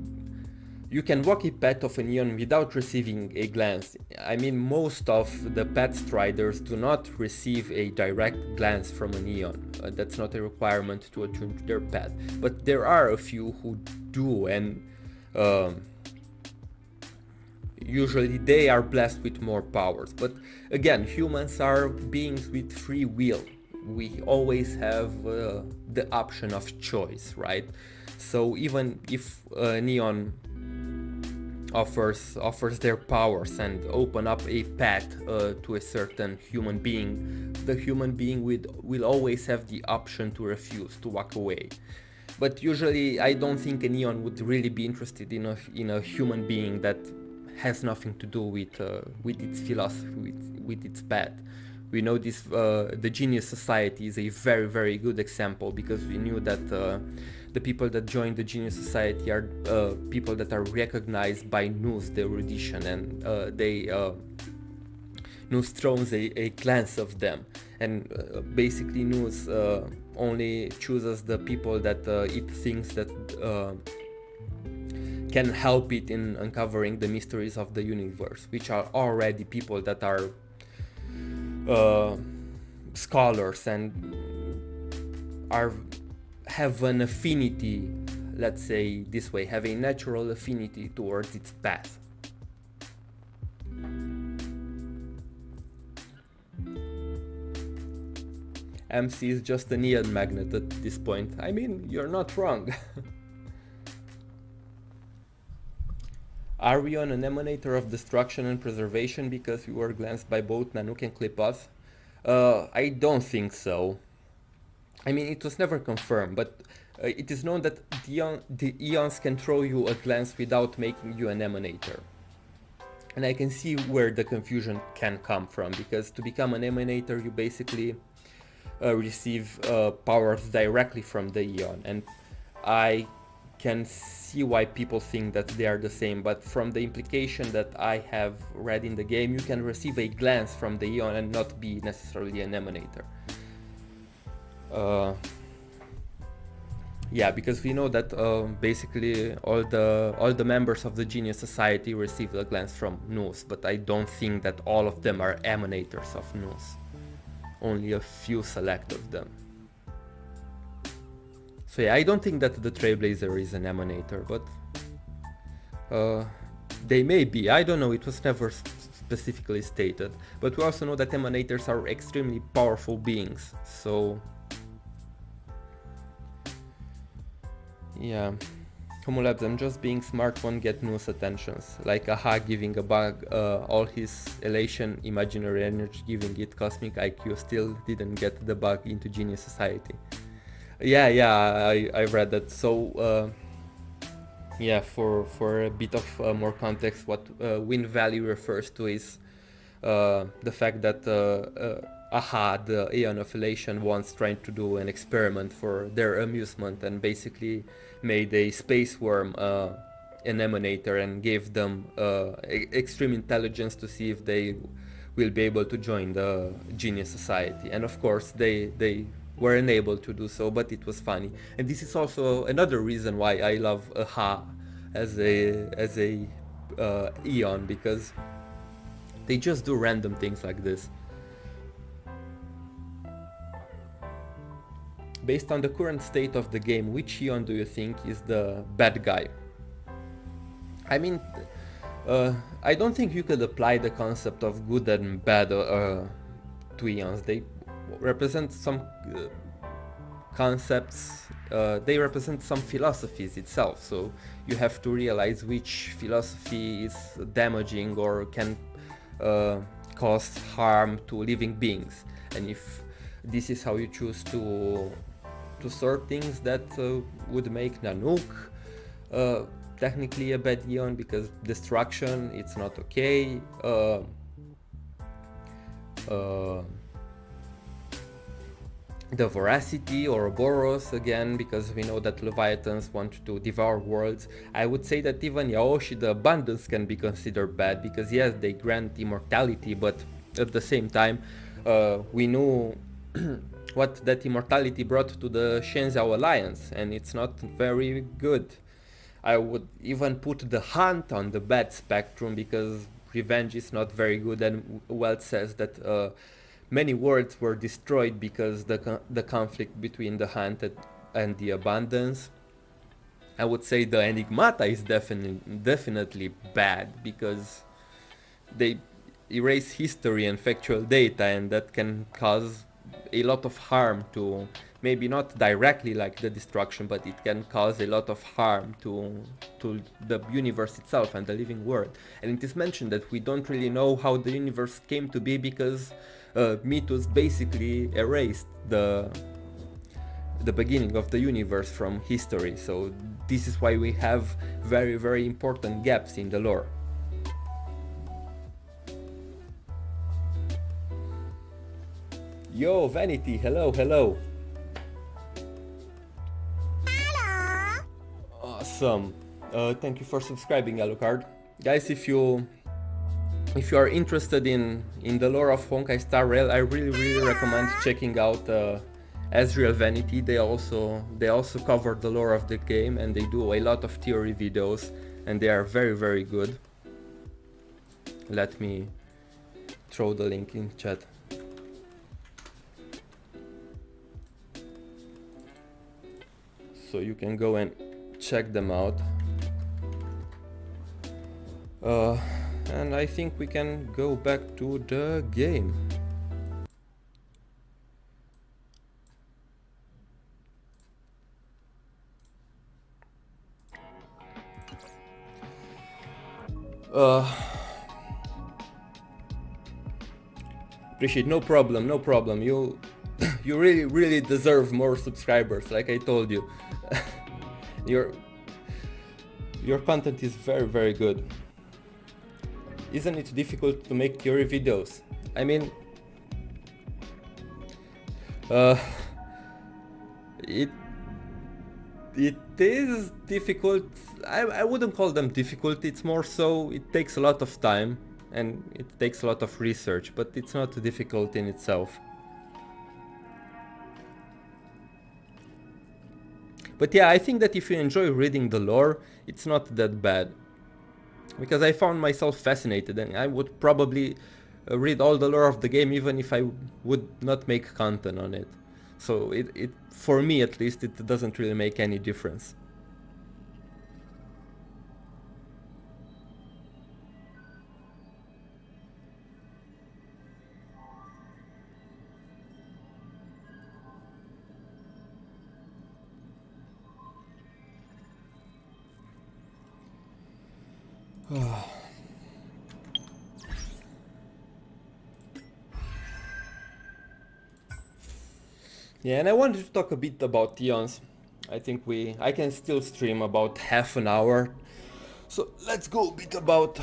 you can walk a path of an Aeon without receiving a glance. I mean, most of the path striders do not receive a direct glance from an Aeon. That's not a requirement to attune to their path. But there are a few who do, and usually they are blessed with more powers. But again, humans are beings with free will. We always have the option of choice, right? So even if an Aeon offers their powers and open up a path to a certain human being, the human being will always have the option to refuse, to walk away. But usually I don't think an Aeon would really be interested in a human being that has nothing to do with its philosophy, with its path. We know this. The Genius Society is a very, very good example, because we knew that the people that joined the Genius Society are people that are recognized by Nous, the erudition, and Nous throws a glance of them, and basically Nous only chooses the people that it thinks that can help it in uncovering the mysteries of the universe, which are already people that are scholars and have an affinity, let's say this way, have a natural affinity towards its path. MC is just a neon magnet at this point. I mean, you're not wrong. Are we on an emanator of destruction and preservation because we were glanced by both Nanook and Klipos? I don't think so. I mean, it was never confirmed, but it is known that the Aeons can throw you a glance without making you an emanator. And I can see where the confusion can come from, because to become an emanator you basically receive powers directly from the Aeon, and I can see why people think that they are the same, but from the implication that I have read in the game, you can receive a glance from the Aeon and not be necessarily an emanator. Yeah, because we know that basically all the members of the Genius Society receive a glance from Nous, but I don't think that all of them are emanators of Nous. Only a few select of them. So yeah, I don't think that the Trailblazer is an emanator, but they may be. I don't know, it was never specifically stated. But we also know that emanators are extremely powerful beings, so yeah. Homolabs, I'm just being smart, won't get Nous attentions. Like Aha giving a bug, all his elation, imaginary energy giving it cosmic IQ, still didn't get the bug into Genius Society. Yeah, I read that. So yeah, for a bit of more context, what win value refers to is the fact that Aha, the Aeon of Elation, once tried to do an experiment for their amusement and basically made a space worm an emanator and gave them extreme intelligence to see if they will be able to join the Genius Society. And of course they were unable to do so, but it was funny. And this is also another reason why I love Aha as a Aeon, because they just do random things like this. Based on the current state of the game, which Aeon do you think is the bad guy? I mean, I don't think you could apply the concept of good and bad to Aeons. They represent some concepts, they represent some philosophies itself, so you have to realize which philosophy is damaging or can cause harm to living beings. And if this is how you choose to sort things, that would make Nanook technically a bad Aeon, because destruction, it's not okay. The Voracity or Boros, again, because we know that Leviathans want to devour worlds. I would say that even Yaoshi, the Abundance, can be considered bad, because yes, they grant immortality, but at the same time we know what that immortality brought to the Shenzhou Alliance, and it's not very good. I would even put the Hunt on the bad spectrum, because revenge is not very good, and Welt says that many worlds were destroyed because the conflict between the Hunt and the Abundance. I would say the Enigmata is definitely bad, because they erase history and factual data, and that can cause a lot of harm to maybe not directly like the destruction, but it can cause a lot of harm to the universe itself and the living world. And it is mentioned that we don't really know how the universe came to be because Mythos basically erased the beginning of the universe from history. So this is why we have very, very important gaps in the lore. Yo, Vanity, hello, hello. Hello. Awesome. Thank you for subscribing, Alucard. Guys, if you are interested in the lore of Honkai Star Rail, I really recommend checking out Ezreal Vanity. They also cover the lore of the game, and they do a lot of theory videos, and they are very good. Let me throw the link in chat. So you can go and check them out. And I think we can go back to the game. Appreciate, no problem. You really deserve more subscribers, like I told you. Your content is very good. Isn't it difficult to make theory videos? I mean, it is difficult. I wouldn't call them difficult. It's more so it takes a lot of time and it takes a lot of research, but it's not difficult in itself. But yeah, I think that if you enjoy reading the lore, it's not that bad. Because I found myself fascinated, and I would probably read all the lore of the game even if I would not make content on it. So it for me at least, it doesn't really make any difference. Yeah, and I wanted to talk a bit about Aeons. I think I can still stream about half an hour. So let's go a bit about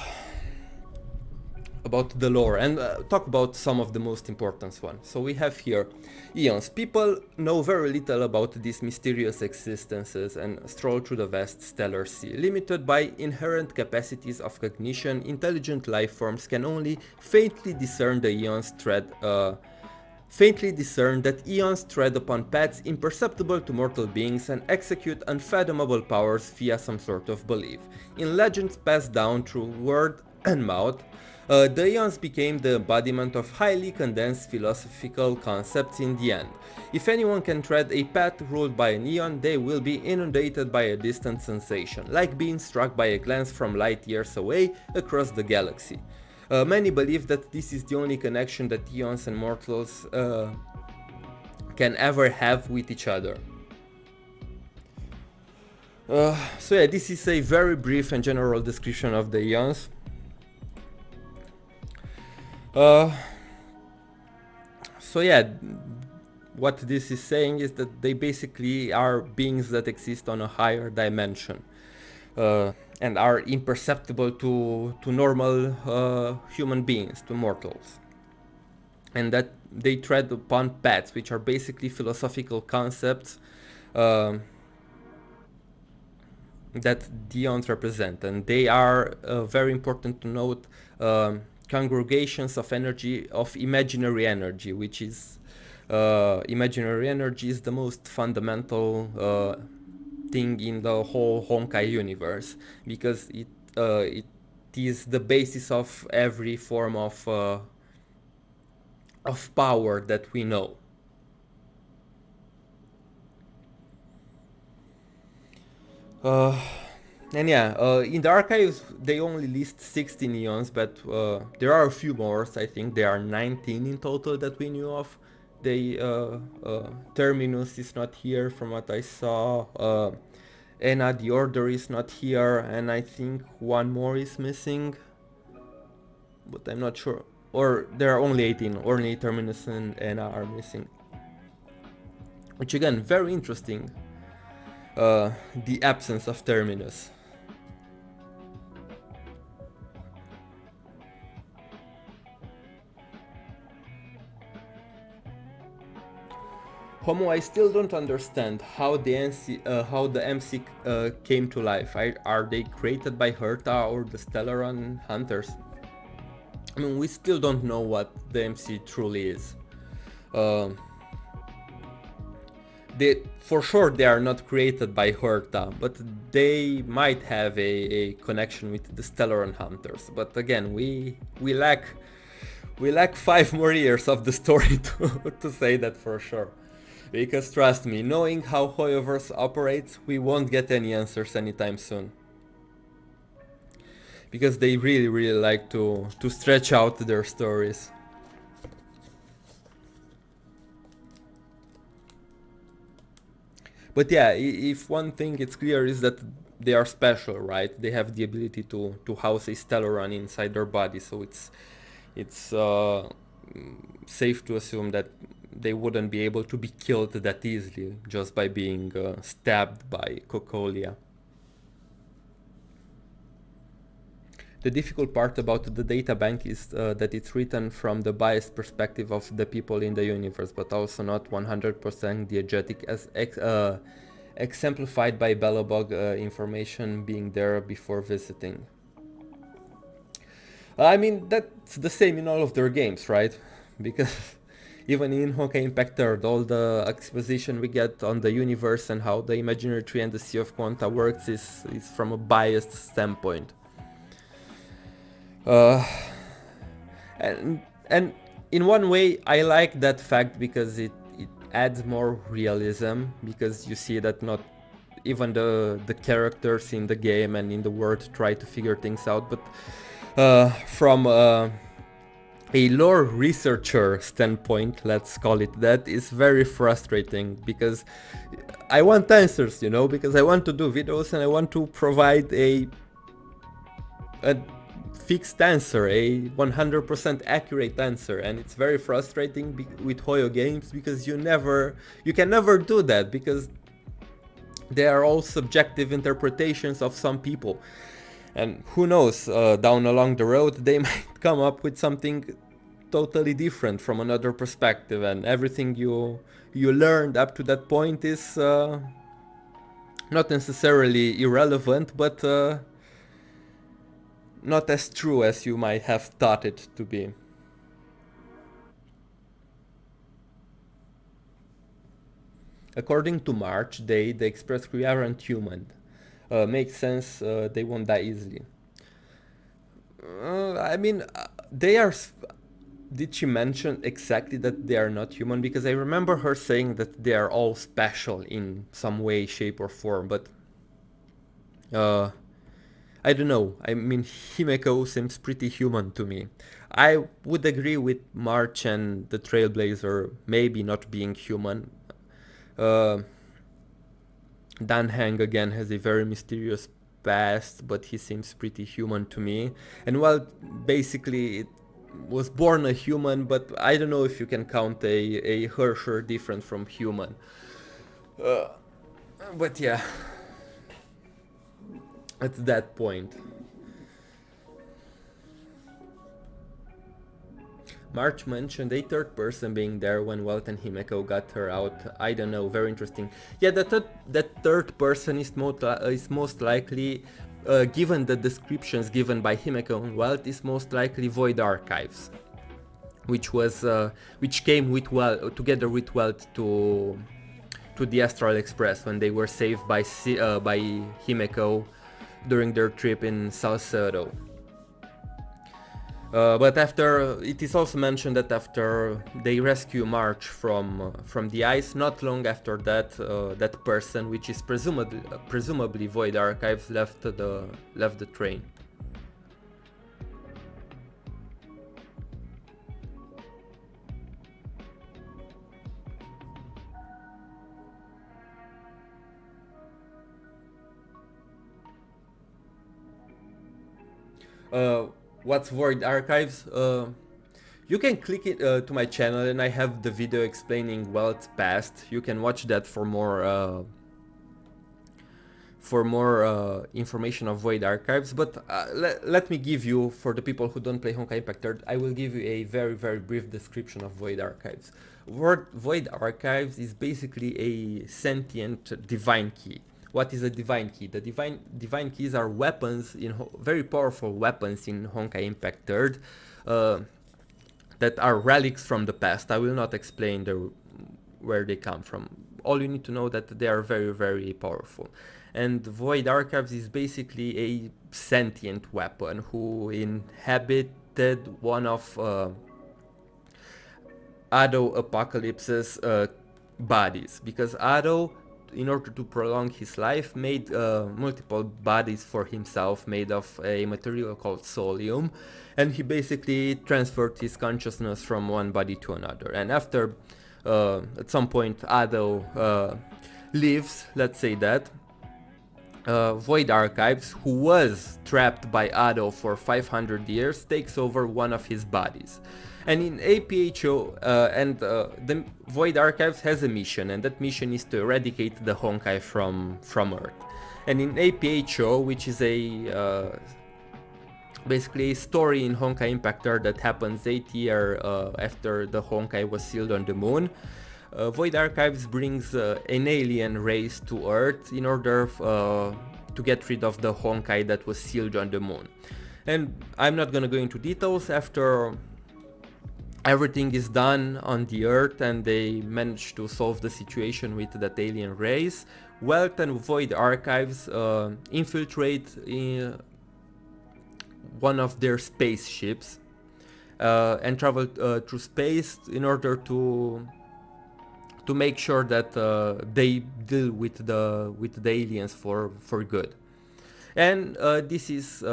the lore and talk about some of the most important ones. So we have here Aeons. People know very little about these mysterious existences and stroll through the vast stellar sea. Limited by inherent capacities of cognition, intelligent life forms can only faintly discern that Aeons tread upon paths imperceptible to mortal beings and execute unfathomable powers via some sort of belief. In legends passed down through word and mouth, the Aeons became the embodiment of highly condensed philosophical concepts in the end. If anyone can tread a path ruled by an Aeon, they will be inundated by a distant sensation, like being struck by a glance from light years away across the galaxy. Many believe that this is the only connection that Aeons and mortals can ever have with each other. So yeah, this is a very brief and general description of the Aeons. So yeah, what this is saying is that they basically are beings that exist on a higher dimension and are imperceptible to normal human beings, to mortals. And that they tread upon paths, which are basically philosophical concepts that Aeons represent. And they are very important to note. Congregations of energy, of imaginary energy, which is imaginary energy is the most fundamental thing in the whole Honkai universe, because it is the basis of every form of power that we know. And yeah, in the archives they only list 16 Aeons, but there are a few more. I think there are 19 in total that we knew of. they Terminus is not here from what I saw. Anna the Order is not here, and I think one more is missing, but I'm not sure. Or there are only 18, only Terminus and Anna are missing. Which again, very interesting. The absence of Terminus. Homo, I still don't understand how the MC came to life. Are they created by Herta or the Stellaron hunters? I mean, we still don't know what the MC truly is. For sure they are not created by Herta, but they might have a connection with the Stellaron hunters. But again, we lack 5 more years of the story to say that for sure. Because trust me, knowing how Hoyoverse operates, we won't get any answers anytime soon. Because they really like to stretch out their stories. But yeah, if one thing it's clear is that they are special, right? They have the ability to house a Stellaron inside their body, so it's safe to assume that they wouldn't be able to be killed that easily just by being stabbed by Cocolia. The difficult part about the data bank is that it's written from the biased perspective of the people in the universe, but also not 100% diegetic, as exemplified by Belobog information being there before visiting. I mean, that's the same in all of their games, right? Because even in Honkai Impact 3rd, all the exposition we get on the universe and how the imaginary tree and the Sea of Quanta works is from a biased standpoint. And in one way I like that fact because it adds more realism, because you see that not even the characters in the game and in the world try to figure things out, but from a lore researcher standpoint, let's call it that, is very frustrating, because I want answers, you know, because I want to do videos and I want to provide a fixed answer, a 100% accurate answer, and it's very frustrating with Hoyo games because you can never do that, because they are all subjective interpretations of some people. And who knows, down along the road they might come up with something totally different from another perspective, and everything you learned up to that point is not necessarily irrelevant, but not as true as you might have thought it to be. According to March, the Express Crew aren't human. Makes sense, they won't die easily. I mean, they are... Did she mention exactly that they are not human? Because I remember her saying that they are all special in some way, shape or form, but... I don't know, I mean, Himeko seems pretty human to me. I would agree with March and the Trailblazer maybe not being human. Dan Hang again has a very mysterious past, but he seems pretty human to me. And well, basically it was born a human, but I don't know if you can count a Hersher different from human. But yeah, at that point. March mentioned a third person being there when Welt and Himeko got her out. I don't know, very interesting. Yeah, that third person is most likely, given the descriptions given by Himeko and Welt, is most likely Void Archives, which came with together with Welt to the Astral Express when they were saved by Himeko during their trip in Salcedo. But after, it is also mentioned that after they rescue March from the ice, not long after that, that person, which is presumably Void Archives, left the train. What's Void Archives? You can click it to my channel, and I have the video explaining Wealth's past. You can watch that for more information of Void Archives. But let me give you, for the people who don't play Honkai Impact 3rd, I will give you a very, very brief description of Void Archives. Void Archives is basically a sentient divine key. What is a divine key? The divine keys are weapons, very powerful weapons in Honkai Impact 3rd, that are relics from the past. I will not explain where they come from. All you need to know that they are very, very powerful. And Void Archives is basically a sentient weapon who inhabited one of Ado Apocalypse's bodies, because Ado, in order to prolong his life, made multiple bodies for himself made of a material called solium, and he basically transferred his consciousness from one body to another. And after, at some point, Ado leaves, let's say that, Void Archives, who was trapped by Ado for 500 years, takes over one of his bodies. And in APHO, the Void Archives has a mission, and that mission is to eradicate the Honkai from Earth. And in APHO, which is a basically a story in Honkai Impact 3rd that happens 8 years after the Honkai was sealed on the moon, Void Archives brings an alien race to Earth in order to get rid of the Honkai that was sealed on the moon. And I'm not gonna go into details. After everything is done on the Earth and they manage to solve the situation with that alien race, Wealth and Void Archives infiltrate in one of their spaceships and travel through space in order to make sure that they deal with the aliens for good. And these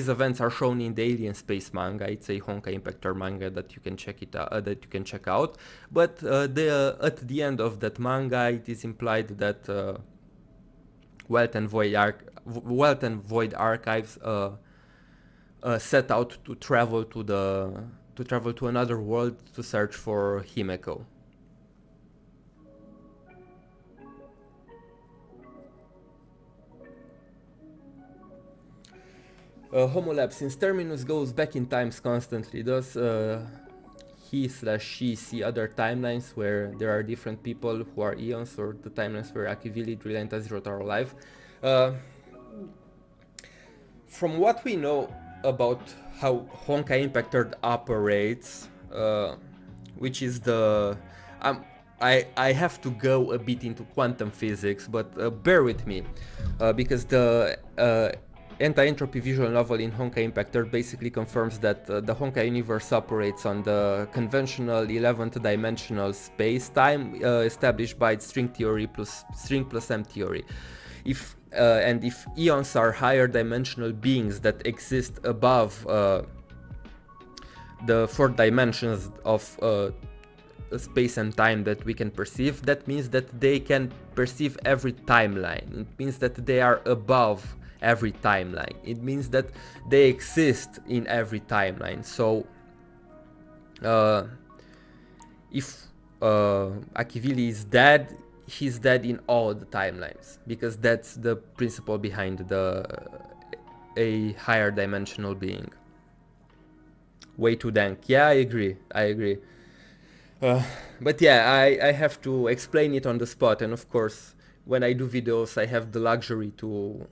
events are shown in the Alien Space manga. It's a Honkai Impact 3rd manga that you can check out. But at the end of that manga, it is implied that Wealth and Void Archives set out to travel to another world to search for Himeko. Homolab, since Terminus goes back in times constantly, does he/she see other timelines where there are different people who are Aeons, or the timelines where Akivili, Drilla, and Azeroth are alive? From what we know about how Honkai Impact 3rd operates, which is the... I have to go a bit into quantum physics, but bear with me, because the anti-entropy visual novel in Honkai Impact 3rd basically confirms that the Honkai universe operates on the conventional 11th dimensional space-time established by string theory plus string plus M theory. If Aeons are higher dimensional beings that exist above the 4 dimensions of space and time that we can perceive, that means that they can perceive every timeline. It means that they are above every timeline. It means that they exist in every timeline. So if Akivili is dead, he's dead in all the timelines, because that's the principle behind a higher dimensional being. Way too dank. Yeah, I agree. But yeah, I have to explain it on the spot, and of course when I do videos I have the luxury to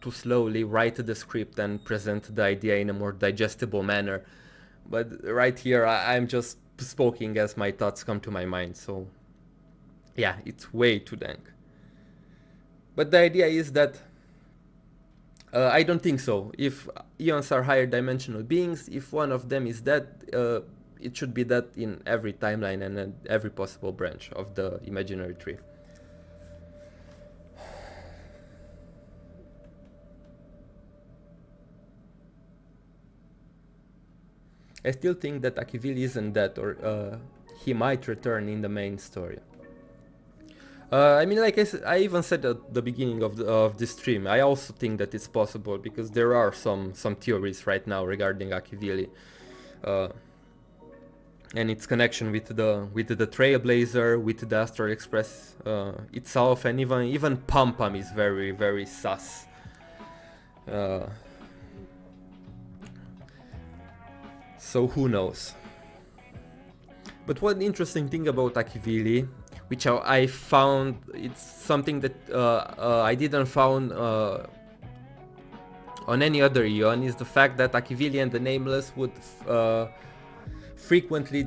slowly write the script and present the idea in a more digestible manner. But right here I'm just speaking as my thoughts come to my mind, so yeah, it's way too dank. But the idea is that I don't think so. If Aeons are higher dimensional beings, if one of them is dead, it should be that in every timeline and in every possible branch of the imaginary tree. I still think that Akivili isn't dead, or he might return in the main story. I mean, like I even said at the beginning of this stream, I also think that it's possible because there are some theories right now regarding Akivili, uh, and its connection with the Trailblazer, with the Astral Express itself, and even Pum Pum is very very sus. So who knows? But one interesting thing about Akivili, which I found, it's something that I didn't found on any other Aeon, is the fact that Akivili and the Nameless would frequently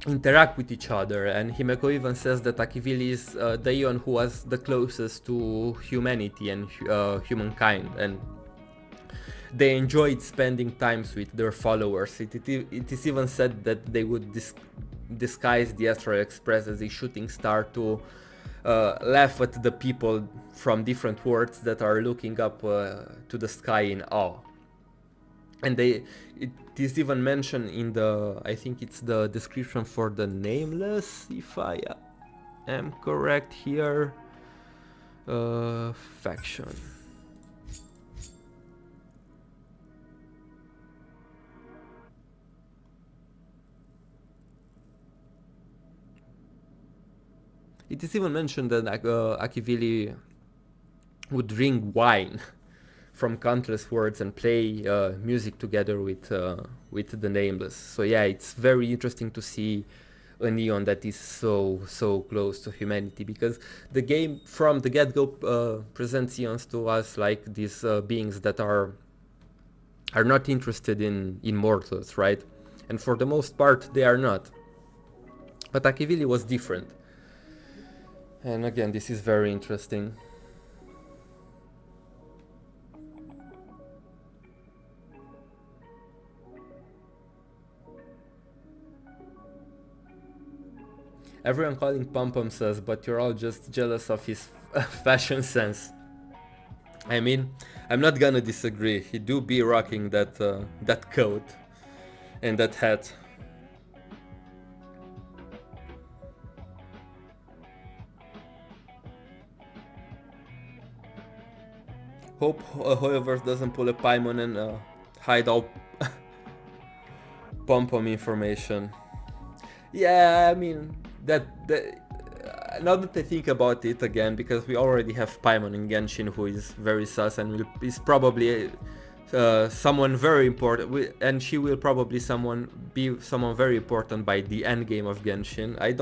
interact with each other, and Himeko even says that Akivili is the Aeon who was the closest to humanity and humankind, and they enjoyed spending times with their followers. It is even said that they would disguise the Astral Express as a shooting star to laugh at the people from different worlds that are looking up to the sky in awe. And it is even mentioned in the, I think it's the description for the Nameless, if I am correct here, faction. It is even mentioned that Akivili would drink wine from countless words and play music together with the Nameless. So yeah, it's very interesting to see an Aeon that is so close to humanity, because the game from the get-go presents Aeons to us like these beings that are not interested in mortals, right? And for the most part, they are not. But Akivili was different. And again, this is very interesting. Everyone calling Pum Pum says, but you're all just jealous of his fashion sense. I mean, I'm not gonna disagree. He do be rocking that that coat and that hat. Hope whoever doesn't pull a Paimon and hide all Pum Pum information. Yeah, I mean, now that I think about it again, because we already have Paimon in Genshin who is very sus and is probably someone very important, and she will probably be someone very important by the end game of Genshin. I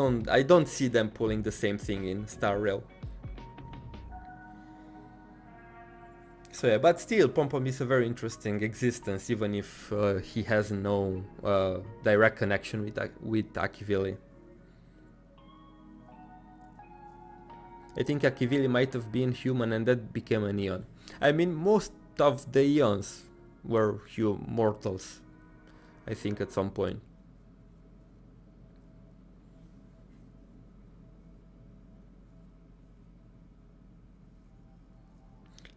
don't see them pulling the same thing in Star Rail. So yeah, but still, Pum Pum is a very interesting existence, even if he has no direct connection with Akivili. I think Akivili might have been human and that became an Aeon. I mean, most of the Aeons were mortals, I think, at some point.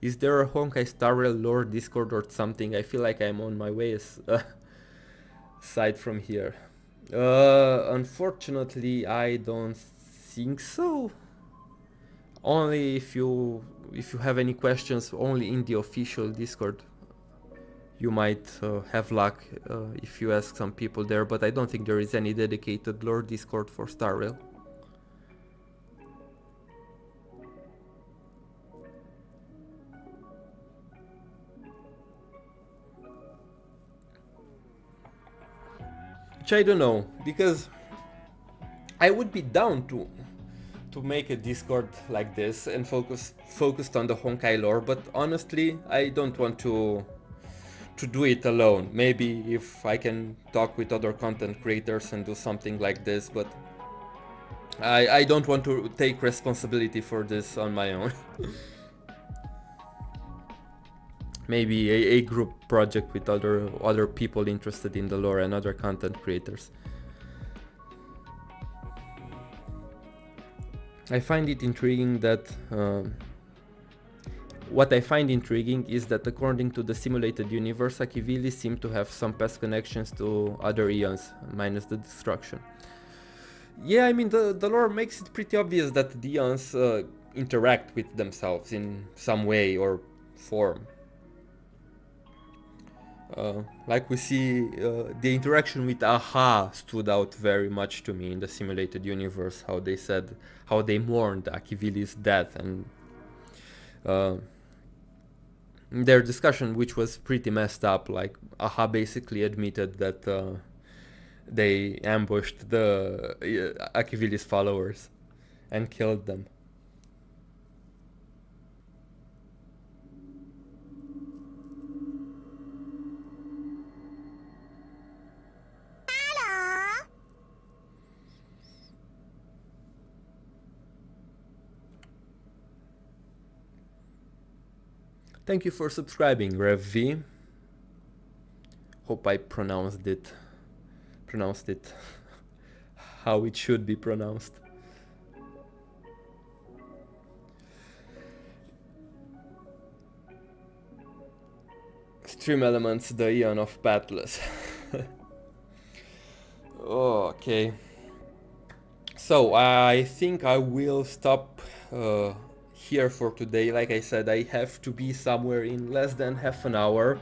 Is there a Honkai Star Rail lore Discord or something? I feel like I'm on my way aside from here. Unfortunately, I don't think so. Only if you have any questions, only in the official Discord. You might have luck if you ask some people there, but I don't think there is any dedicated lore Discord for Star Rail. Which I don't know, because I would be down to make a Discord like this and focused on the Honkai lore, but honestly, I don't want to do it alone. Maybe if I can talk with other content creators and do something like this, but I don't want to take responsibility for this on my own. Maybe a group project with other people interested in the lore and other content creators. I find it intriguing that what I find intriguing is that according to the simulated universe, Akivili seem to have some past connections to other Aeons, minus the destruction. Yeah, I mean, the lore makes it pretty obvious that the Aeons interact with themselves in some way or form. Like we see, the interaction with Aha stood out very much to me in the simulated universe. How they said, how they mourned Akivili's death, and uh, their discussion, which was pretty messed up. Like Aha basically admitted that they ambushed the Akivili's followers and killed them. Thank you for subscribing, Rev V. Hope I pronounced it how it should be pronounced. Stream Elements, the Aeon of Pathless. Okay. So I think I will stop here for today. Like I said, I have to be somewhere in less than half an hour.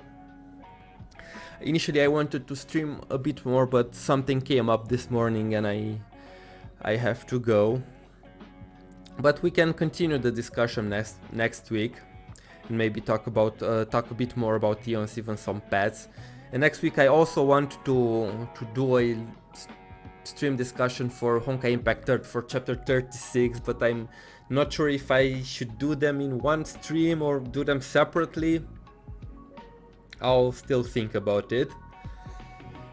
Initially I wanted to stream a bit more, but something came up this morning and I have to go. But we can continue the discussion next week and maybe talk a bit more about Aeons, even some pets. And next week I also want to do a stream discussion for Honkai Impact 3 for chapter 36, but I'm not sure if I should do them in one stream or do them separately. I'll still think about it.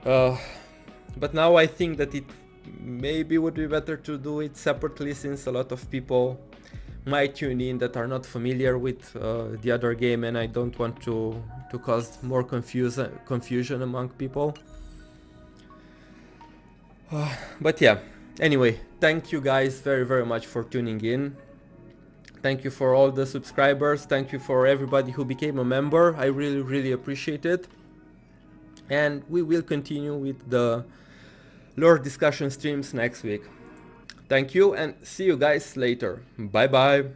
But now I think that it maybe would be better to do it separately, since a lot of people might tune in that are not familiar with the other game, and I don't want to cause more confusion among people. But yeah, anyway, thank you guys very much for tuning in. Thank you for all the subscribers. Thank you for everybody who became a member. I really appreciate it. And we will continue with the lore discussion streams next week. Thank you and see you guys later. Bye bye.